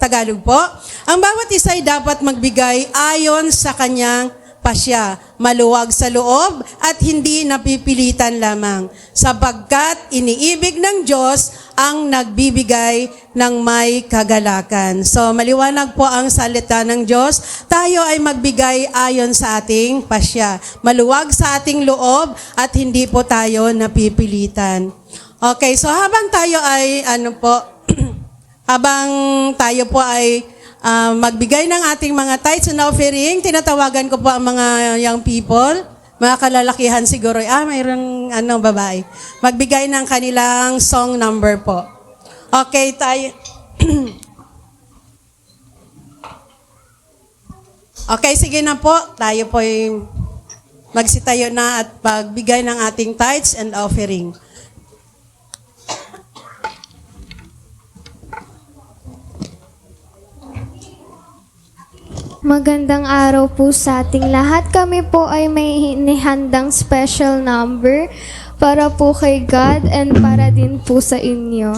Tagalog po, ang bawat isa ay dapat magbigay ayon sa kanyang pasya, maluwag sa loob at hindi napipilitan lamang, sapagkat iniibig ng Diyos ang nagbibigay ng may kagalakan. So maliwanag po ang salita ng Diyos. Tayo ay magbigay ayon sa ating pasya, maluwag sa ating loob at hindi po tayo napipilitan. Okay, so habang tayo ay habang tayo po ay magbigay ng ating mga tithes and offering, tinatawagan ko po ang mga young people, mga kalalakihan siguro, mayroong babae, magbigay ng kanilang song number po. Okay, tayo. Okay, sige na po, tayo po magsitayo na at pagbigay ng ating tithes and offering. Magandang araw po sa ating lahat. Kami po ay may inihandang special number para po kay God and para din po sa inyo.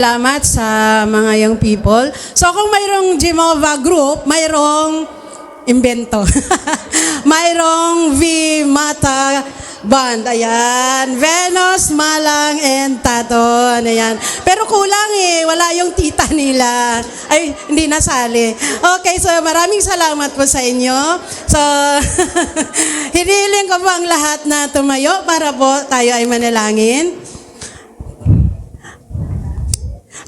Salamat sa mga young people. So kung mayroong Jimova group, mayroong Invento. mayroong V Mata Band. Ayan. Venus, Malang, and Taton. Ayan. Pero kulang wala yung tita nila. Ay, hindi nasali. Okay, so maraming salamat po sa inyo. So, hinihiling ko po ang lahat na tumayo para po tayo ay manalangin.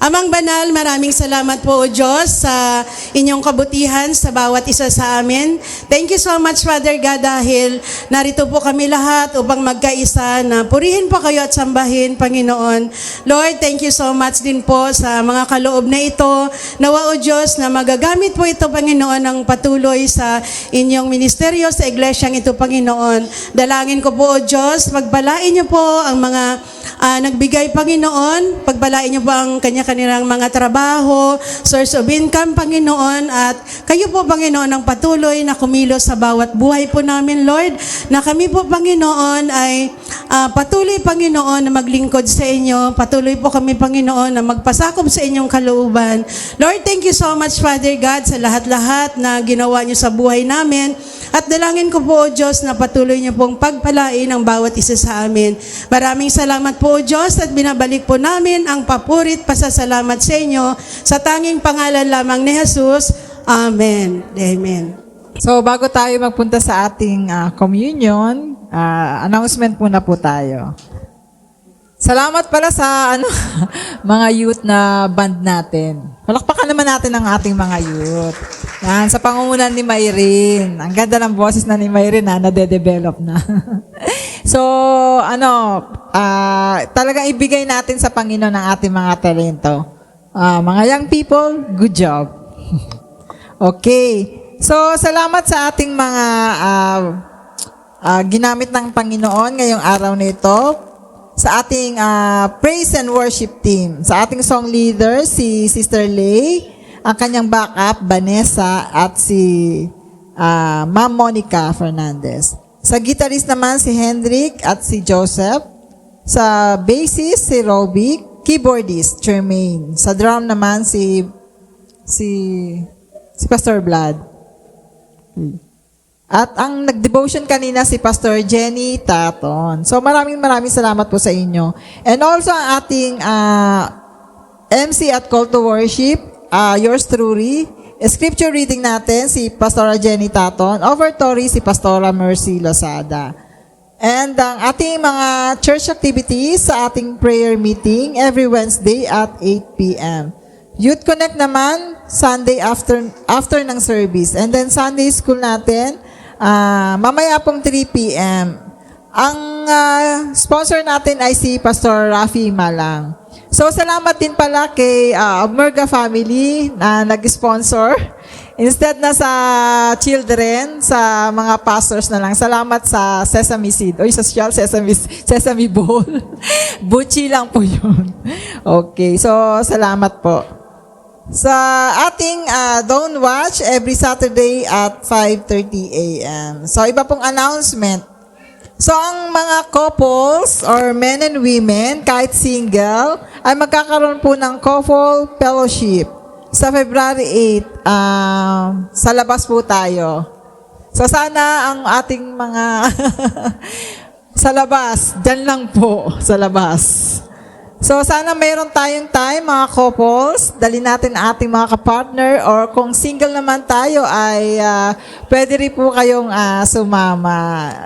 Amang Banal, maraming salamat po o Diyos sa inyong kabutihan sa bawat isa sa amin. Thank you so much, Father God, dahil narito po kami lahat upang magkaisa na purihin po kayo at sambahin, Panginoon. Lord, thank you so much din po sa mga kaloob na ito. Nawa o Diyos na magagamit po ito, Panginoon, ng patuloy sa inyong ministeryo sa iglesyang ito, Panginoon. Dalangin ko po o Diyos, pagbalain niyo po ang mga nagbigay, Panginoon. Pagbalain niyo po ang kanilang mga trabaho, source of income, Panginoon, at kayo po, Panginoon, ang patuloy na kumilos sa bawat buhay po namin, Lord, na kami po, Panginoon, ay patuloy, Panginoon, na maglingkod sa inyo. Patuloy po kami, Panginoon, na magpasakop sa inyong kalooban. Lord, thank you so much, Father God, sa lahat-lahat na ginawa niyo sa buhay namin. At dalangin ko po, O Diyos, na patuloy niyo pong pagpalain ang bawat isa sa amin. Maraming salamat po, O Diyos, at binabalik po namin ang papurit, pasasalamat sa inyo sa tanging pangalan lamang ni Jesus. Amen. Amen. So bago tayo magpunta sa ating communion, announcement muna po tayo. Salamat pala sa mga youth na band natin. Palakpakan naman natin ang ating mga youth. Yan, sa pangunguna ni Mayrin. Ang ganda ng boses na ni Mayrin nade-develop na. So, talagang ibigay natin sa Panginoon ang ating mga talento. Mga young people, good job. Okay. So, salamat sa ating mga ginamit ng Panginoon ngayong araw na ito. Sa ating praise and worship team. Sa ating song leader, si Sister Lay, ang kanyang backup, Vanessa, at si Ma'am Monica Fernandez. Sa guitarist naman, si Hendrik at si Joseph. Sa bassist, si Roby. Keyboardist, Jermaine. Sa drum naman, si Pastor Vlad. At ang nag-devotion kanina si Pastor Jenny Taton. So maraming salamat po sa inyo. And also ang ating MC at Call to Worship, yours truly. Scripture reading natin si Pastora Jenny Taton. Offertory si Pastora Mercy Lozada. And ang ating mga church activities sa ating prayer meeting every Wednesday at 8 p.m. Youth Connect naman, Sunday after ng service. And then Sunday school natin, mamaya pong 3 p.m. Ang sponsor natin ay si Pastor Rafi Malang. So, salamat din pala kay Merga Family na nag-sponsor. Instead na sa children, sa mga pastors na lang. Salamat sa Sesame Seed. O social Sesame Bowl. Buchi lang po yun. Okay, so salamat po. Sa ating Don't Watch every Saturday at 5:30 a.m. So, iba pong announcement. So, ang mga couples or men and women, kahit single, ay magkakaroon po ng couple fellowship sa February 8. Sa labas po tayo. So, sana ang ating mga sa labas, dyan lang po sa labas. So, sana mayroon tayong time, mga couples, dali natin ang ating mga kapartner, or kung single naman tayo, ay pwede rin po kayong sumama.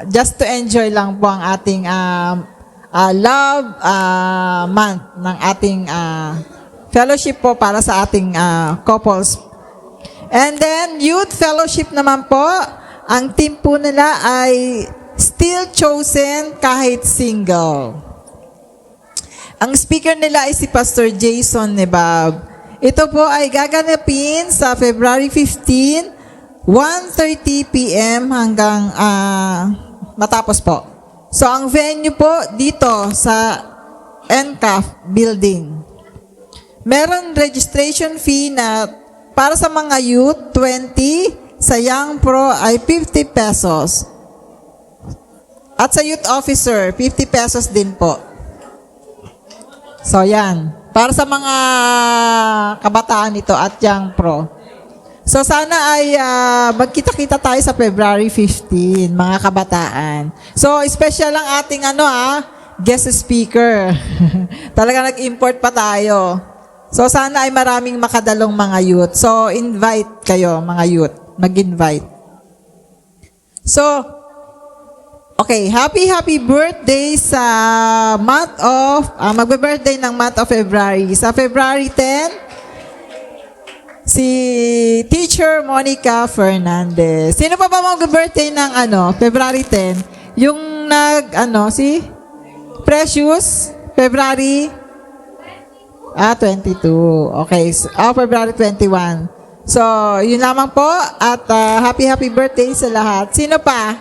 Just to enjoy lang po ang ating love month ng ating fellowship po para sa ating couples. And then, youth fellowship naman po, ang team po nila ay still chosen kahit single. Ang speaker nila ay si Pastor Jason Nebab. Ito po ay gaganapin sa February 15, 1:30 p.m. hanggang matapos po. So, ang venue po dito sa NCAF building. Meron registration fee na para sa mga youth, 20. Sa young pro ay 50 pesos. At sa youth officer, 50 pesos din po. So, yan. para sa mga kabataan ito at young pro. So sana ay magkita-kita tayo sa February 15, mga kabataan. So special lang ating guest speaker. Talaga nag-import pa tayo. So sana ay maraming makadalong mga youth. So invite kayo mga youth, mag-invite. So okay, happy birthday sa magbe-birthday ng month of February. Sa February 10, si Teacher Monica Fernandez. Sino pa ba magbe-birthday ng February 10? Yung si Precious, February 22. Okay, February 21. So, yun lamang po at happy birthday sa lahat. Sino pa?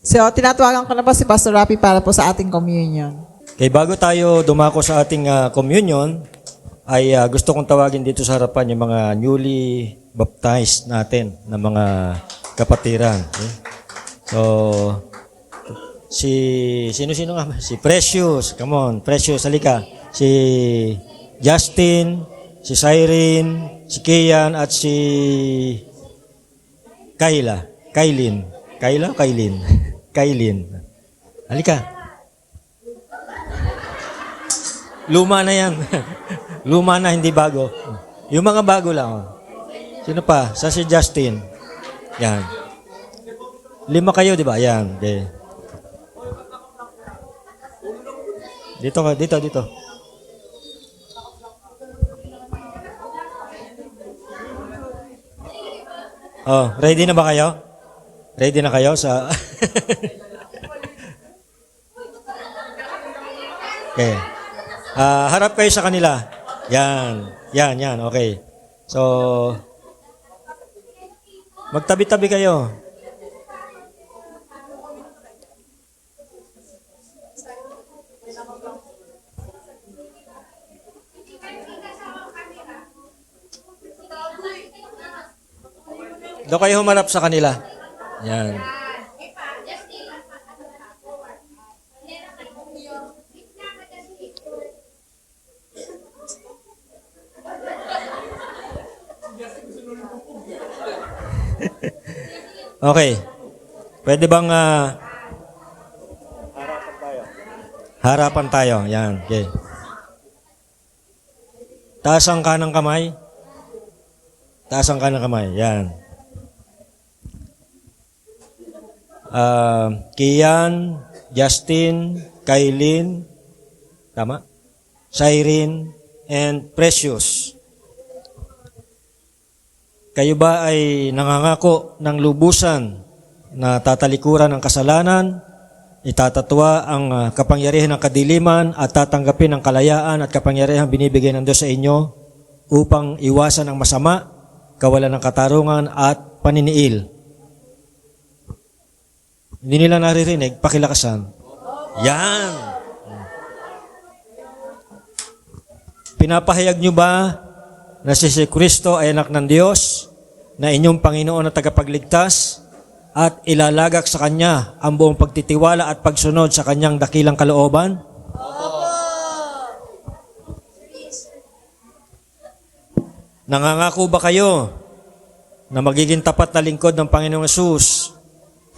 So, tinatawagan ko na po si Pastor Rapi para po sa ating communion. Okay, bago tayo dumako sa ating communion, ay gusto kong tawagin dito sa harapan yung mga newly baptized natin na mga kapatiran. Okay? So, sino nga? Si Precious, come on, Precious, halika. Si Justin, si Cyrene, si Kian, at si Kailin. Halika. Luma na yan. Luma na, hindi bago. Yung mga bago lang. Oh. Sino pa? Sa si Justin. Yan. 5 kayo, di ba? Yan. Okay. Dito. Oh, ready na ba kayo? Ready na kayo sa... Okay. Harap kayo sa kanila. Yan. Okay. So, magtabi-tabi kayo. Doon kayo humarap sa kanila. Yan. Okay. Pwede bang harapan tayo? Yan. Okay. Taas ang kanang kamay. Yan. Kian, Justin, Kailin, tama? Cyrene, and Precious. Kayo ba ay nangangako ng lubusan na tatalikuran ang kasalanan, itatatwa ang kapangyarihan ng kadiliman at tatanggapin ang kalayaan at kapangyarihan binibigay ng Diyos sa inyo upang iwasan ang masama, kawalan ng katarungan at paniniil? Hindi nila naririnig, pakilakasan. Yan! Pinapahayag nyo ba na si Kristo ay anak ng Diyos, na inyong Panginoon at tagapagligtas, at ilalagak sa Kanya ang buong pagtitiwala at pagsunod sa Kanyang dakilang kalooban? Nangangako ba kayo na magiging tapat na lingkod ng Panginoong Hesus,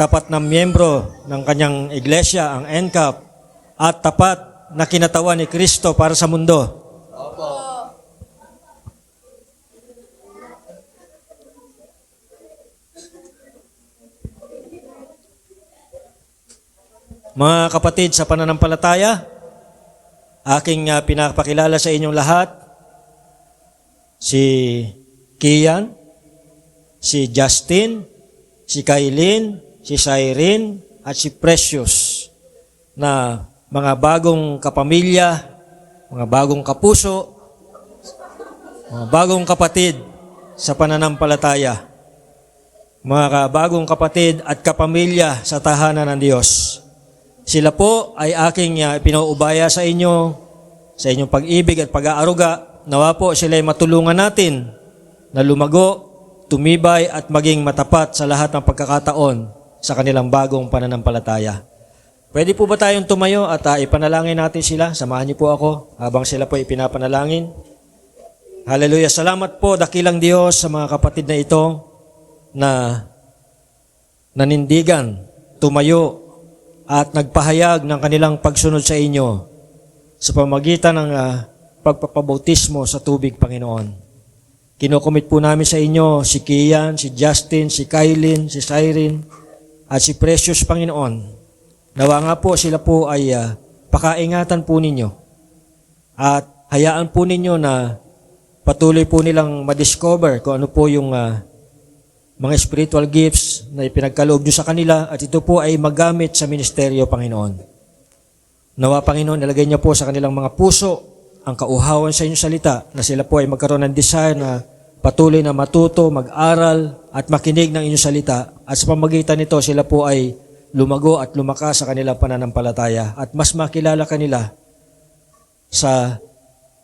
tapat na miyembro ng Kanyang iglesia, ang NCAP, at tapat na kinatawan ni Kristo para sa mundo? Mga kapatid sa pananampalataya, aking pinapakilala sa inyong lahat si Kian, si Justin, si Kailin, si Cyrene, at si Precious, na mga bagong kapamilya, mga bagong kapuso, mga bagong kapatid sa pananampalataya, mga bagong kapatid at kapamilya sa tahanan ng Diyos. Sila po ay aking pinauubaya sa inyo, sa inyong pag-ibig at pag-aaruga. Nawa po sila ay matulungan natin na lumago, tumibay at maging matapat sa lahat ng pagkakataon sa kanilang bagong pananampalataya. Pwede po ba tayong tumayo at ipanalangin natin sila? Samahan niyo po ako habang sila po ipinapanalangin. Hallelujah. Salamat po, dakilang Diyos, sa mga kapatid na ito na nanindigan, tumayo, at nagpahayag ng kanilang pagsunod sa inyo sa pamagitan ng pagpapabautismo sa tubig, Panginoon. Kinocommit po namin sa inyo si Kian, si Justin, si Kylin, si Cyrene, at si Precious, Panginoon. Nawa nga po sila po ay pakaingatan po ninyo at hayaan po ninyo na patuloy po nilang madiscover kung ano po yung mga spiritual gifts na ipinagkaloob nyo sa kanila at ito po ay magamit sa ministeryo, Panginoon. Nawa, Panginoon, ilagay niyo po sa kanilang mga puso ang kauhawan sa inyong salita na sila po ay magkaroon ng desire na patuloy na matuto, mag-aral at makinig ng inyong salita at sa pamagitan nito sila po ay lumago at lumakas sa kanilang pananampalataya at mas makilala kanila sa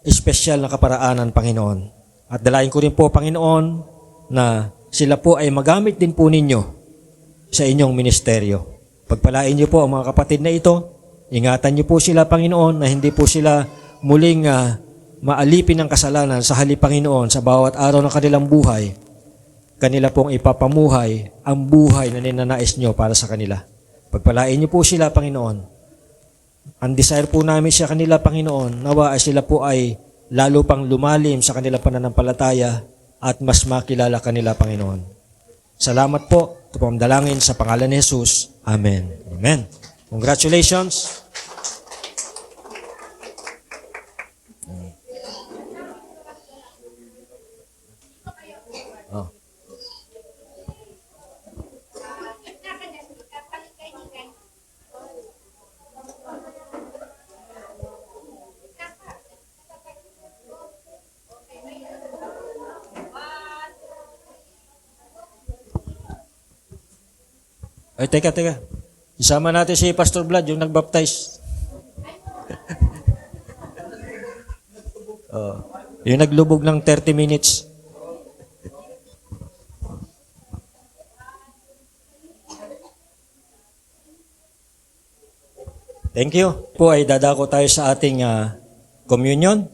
espesyal na kaparaanan, Panginoon. At dalayan ko rin po, Panginoon, na sila po ay magamit din po ninyo sa inyong ministeryo. Pagpalain niyo po ang mga kapatid na ito, ingatan niyo po sila, Panginoon, na hindi po sila muling maalipin ng kasalanan sa halip, Panginoon, sa bawat araw ng kanilang buhay. Kanila pong ipapamuhay ang buhay na ninanais niyo para sa kanila. Pagpalain niyo po sila, Panginoon. Ang desire po namin sa kanila, Panginoon, nawa ay sila po ay lalo pang lumalim sa kanilang pananampalataya at mas makilala kanila, Panginoon. Salamat po. Ito po ang dalangin sa pangalan ni Jesus. Amen. Amen. Congratulations. Oh. Ay, teka. Isama natin si Pastor Vlad, yung nagbaptize. Yung naglubog ng 30 minutes. Thank you. Po ay dadako tayo sa ating communion.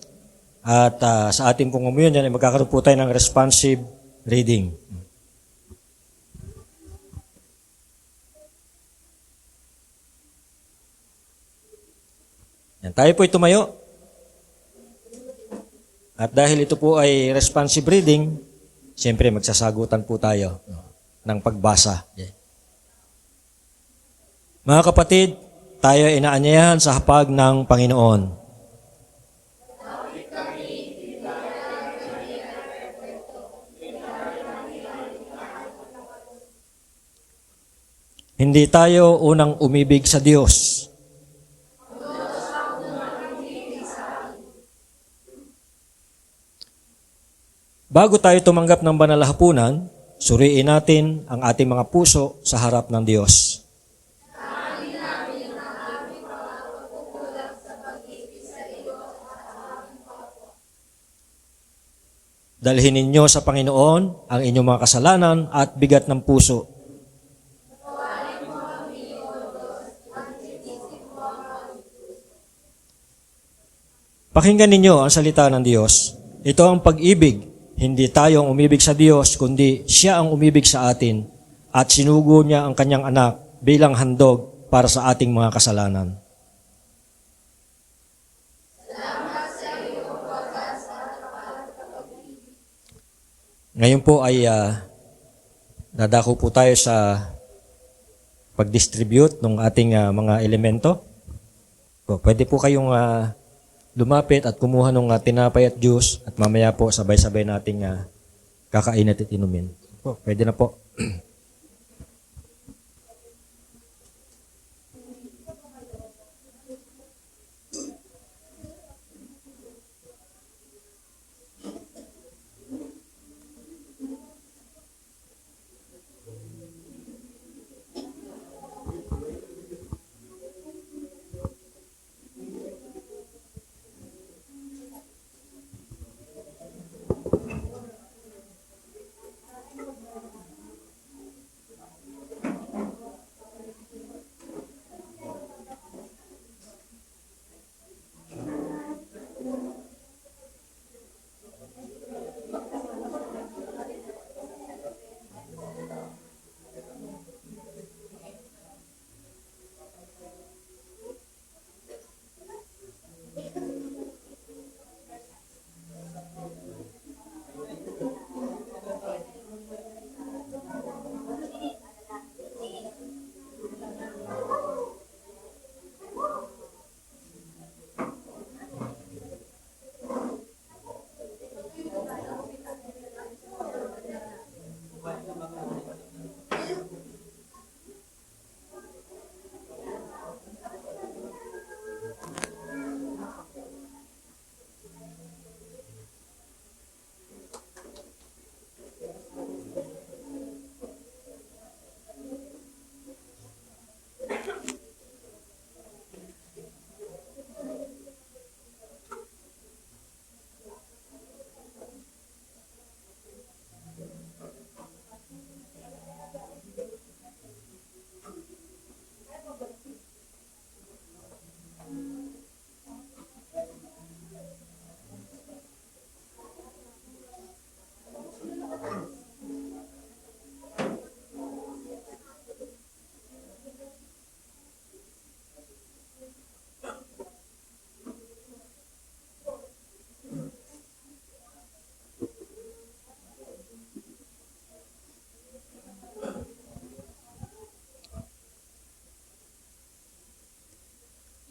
At sa ating pong communion ay magkakaroon po tayo ng responsive reading. Yan, tayo po ay tumayo. At dahil ito po ay responsive reading, siyempre magsasagutan po tayo ng pagbasa. Mga kapatid, tayo ay inaanyayahan sa hapag ng Panginoon. Hindi tayo unang umibig sa Diyos. Bago tayo tumanggap ng banal na hapunan, suriin natin ang ating mga puso sa harap ng Diyos. Dalhin ninyo sa Panginoon ang inyong mga kasalanan at bigat ng puso. Pakinggan ninyo ang salita ng Diyos. Ito ang pag-ibig. Hindi tayo ang umibig sa Diyos, kundi siya ang umibig sa atin at sinugo niya ang kanyang anak bilang handog para sa ating mga kasalanan. Ngayon po ay dadako po tayo sa pag-distribute ng ating mga elemento. Pwede po kayong lumapit at kumuha ng tinapay at juice at mamaya po sabay-sabay nating kakain at inumin. Pwede na po.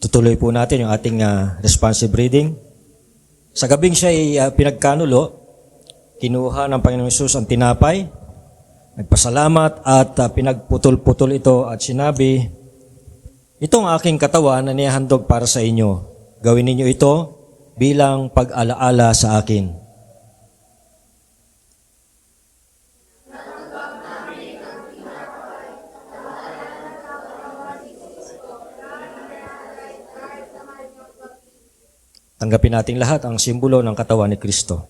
Tutuloy po natin yung ating responsive reading. Sa gabing siya ay pinagkanulo, kinuha ng Panginoong Hesus ang tinapay, nagpasalamat at pinagputol-putol ito at sinabi, "Ito ang aking katawan na nihandog para sa inyo. Gawin ninyo ito bilang pag-alaala sa akin." Tanggapin nating lahat ang simbolo ng katawan ni Kristo.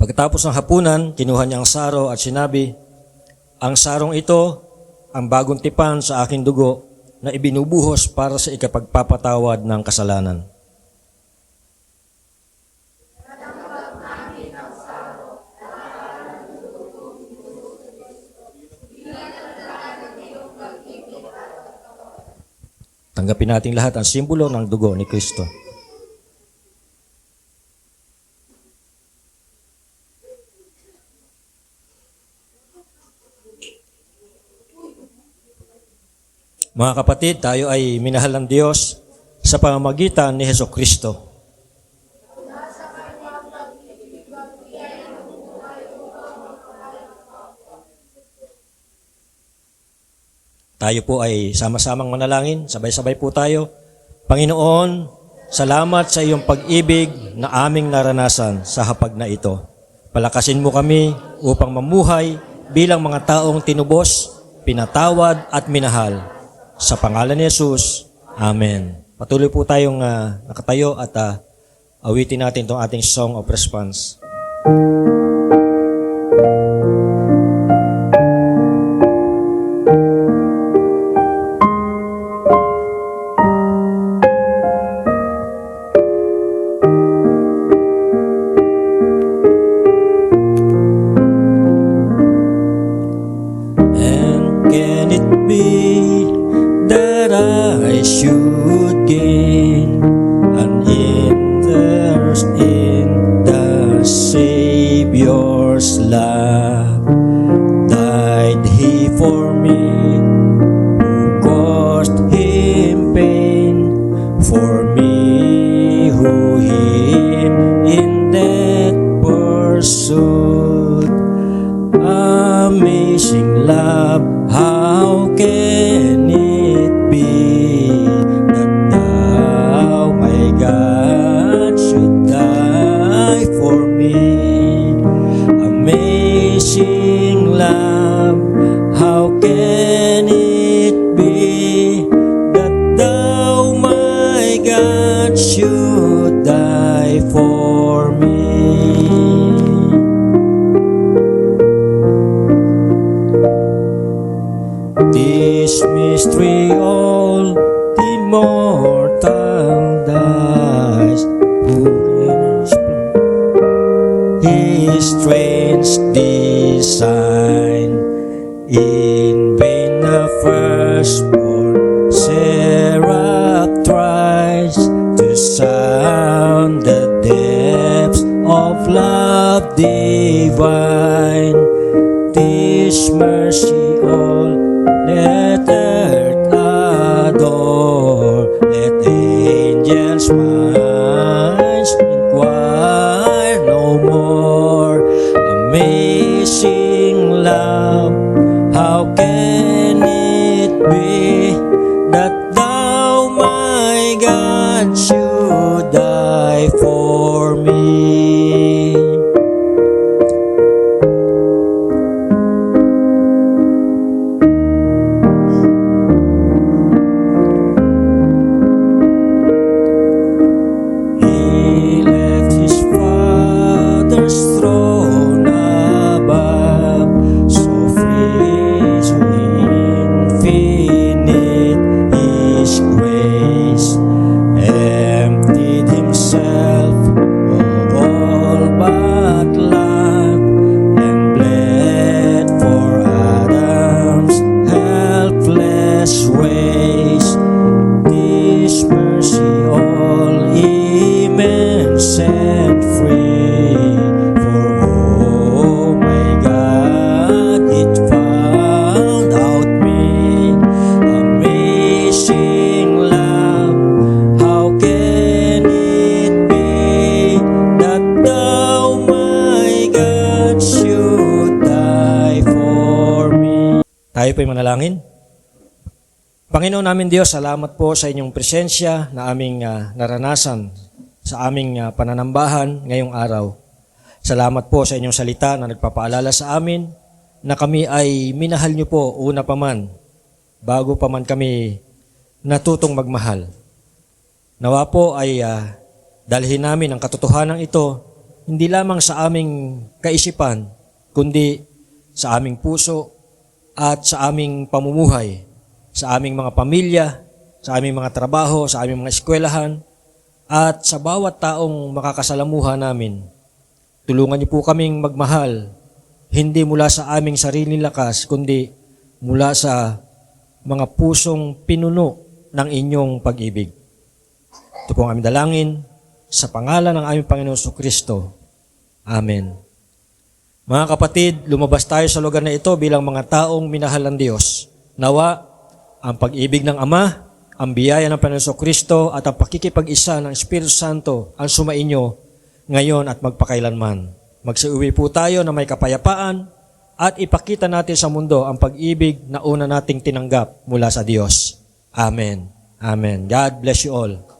Pagkatapos ng hapunan, kinuha niya ang saro at sinabi, "Ang sarong ito, ang bagong tipan sa aking dugo na ibinubuhos para sa ikapagpapatawad ng kasalanan." Tanggapin natin lahat ang simbolo ng dugo ni Kristo. Mga kapatid, tayo ay minahal ng Diyos sa pamamagitan ni Hesukristo. Tayo po ay sama-samang manalangin, sabay-sabay po tayo. Panginoon, salamat sa iyong pag-ibig na aming naranasan sa hapag na ito. Palakasin mo kami upang mamuhay bilang mga taong tinubos, pinatawad at minahal. Sa pangalan ni Jesus, Amen. Patuloy po tayong nakatayo at awitin natin itong ating song of response. And can it be that I should gain an interest in the Savior's love? Died He for me, who caused Him pain, for me who Him in death pursued. Amazing love, how can it be that thou, my God, should die for me? Amazing love, how can it be that thou, my God, should die for me? This mystery all immortal dies, who can explain His strange design? In vain the firstborn seraph tries to sound the depths of love divine. This mercy all let earth adore, let angels' minds inquire no more. Amazing love, how can it be that thou, my God, should die for me? He left his Father's throne above, so free, so infinite His grace. set free. For oh my God, it found out me. Amazing love, how can it be that thou, my God, should die for me? Tayo po'y manalangin. Panginoon namin Diyos, salamat po sa inyong presensya na aming naranasan sa aming pananambahan ngayong araw. Salamat po sa inyong salita na nagpapaalala sa amin na kami ay minahal niyo po una pa man, bago pa man kami natutong magmahal. Nawa po ay dalhin namin ang katotohanan ito hindi lamang sa aming kaisipan, kundi sa aming puso at sa aming pamumuhay, sa aming mga pamilya, sa aming mga trabaho, sa aming mga eskwelahan, at sa bawat taong makakasalamuha namin. Tulungan niyo po kaming magmahal, hindi mula sa aming sariling lakas, kundi mula sa mga pusong pinuno ng inyong pag-ibig. Ito po ang aming dalangin, sa pangalan ng aming Panginoon Jesucristo. Amen. Mga kapatid, lumabas tayo sa lugar na ito bilang mga taong minahal ng Diyos. Nawa, ang pag-ibig ng Ama, ang biyaya ng Panginoon Jesucristo at ang pakikipag-isa ng Espiritu Santo ang sumainyo ngayon at magpakailanman. Magsiuwi po tayo na may kapayapaan at ipakita natin sa mundo ang pag-ibig na una nating tinanggap mula sa Diyos. Amen. Amen. God bless you all.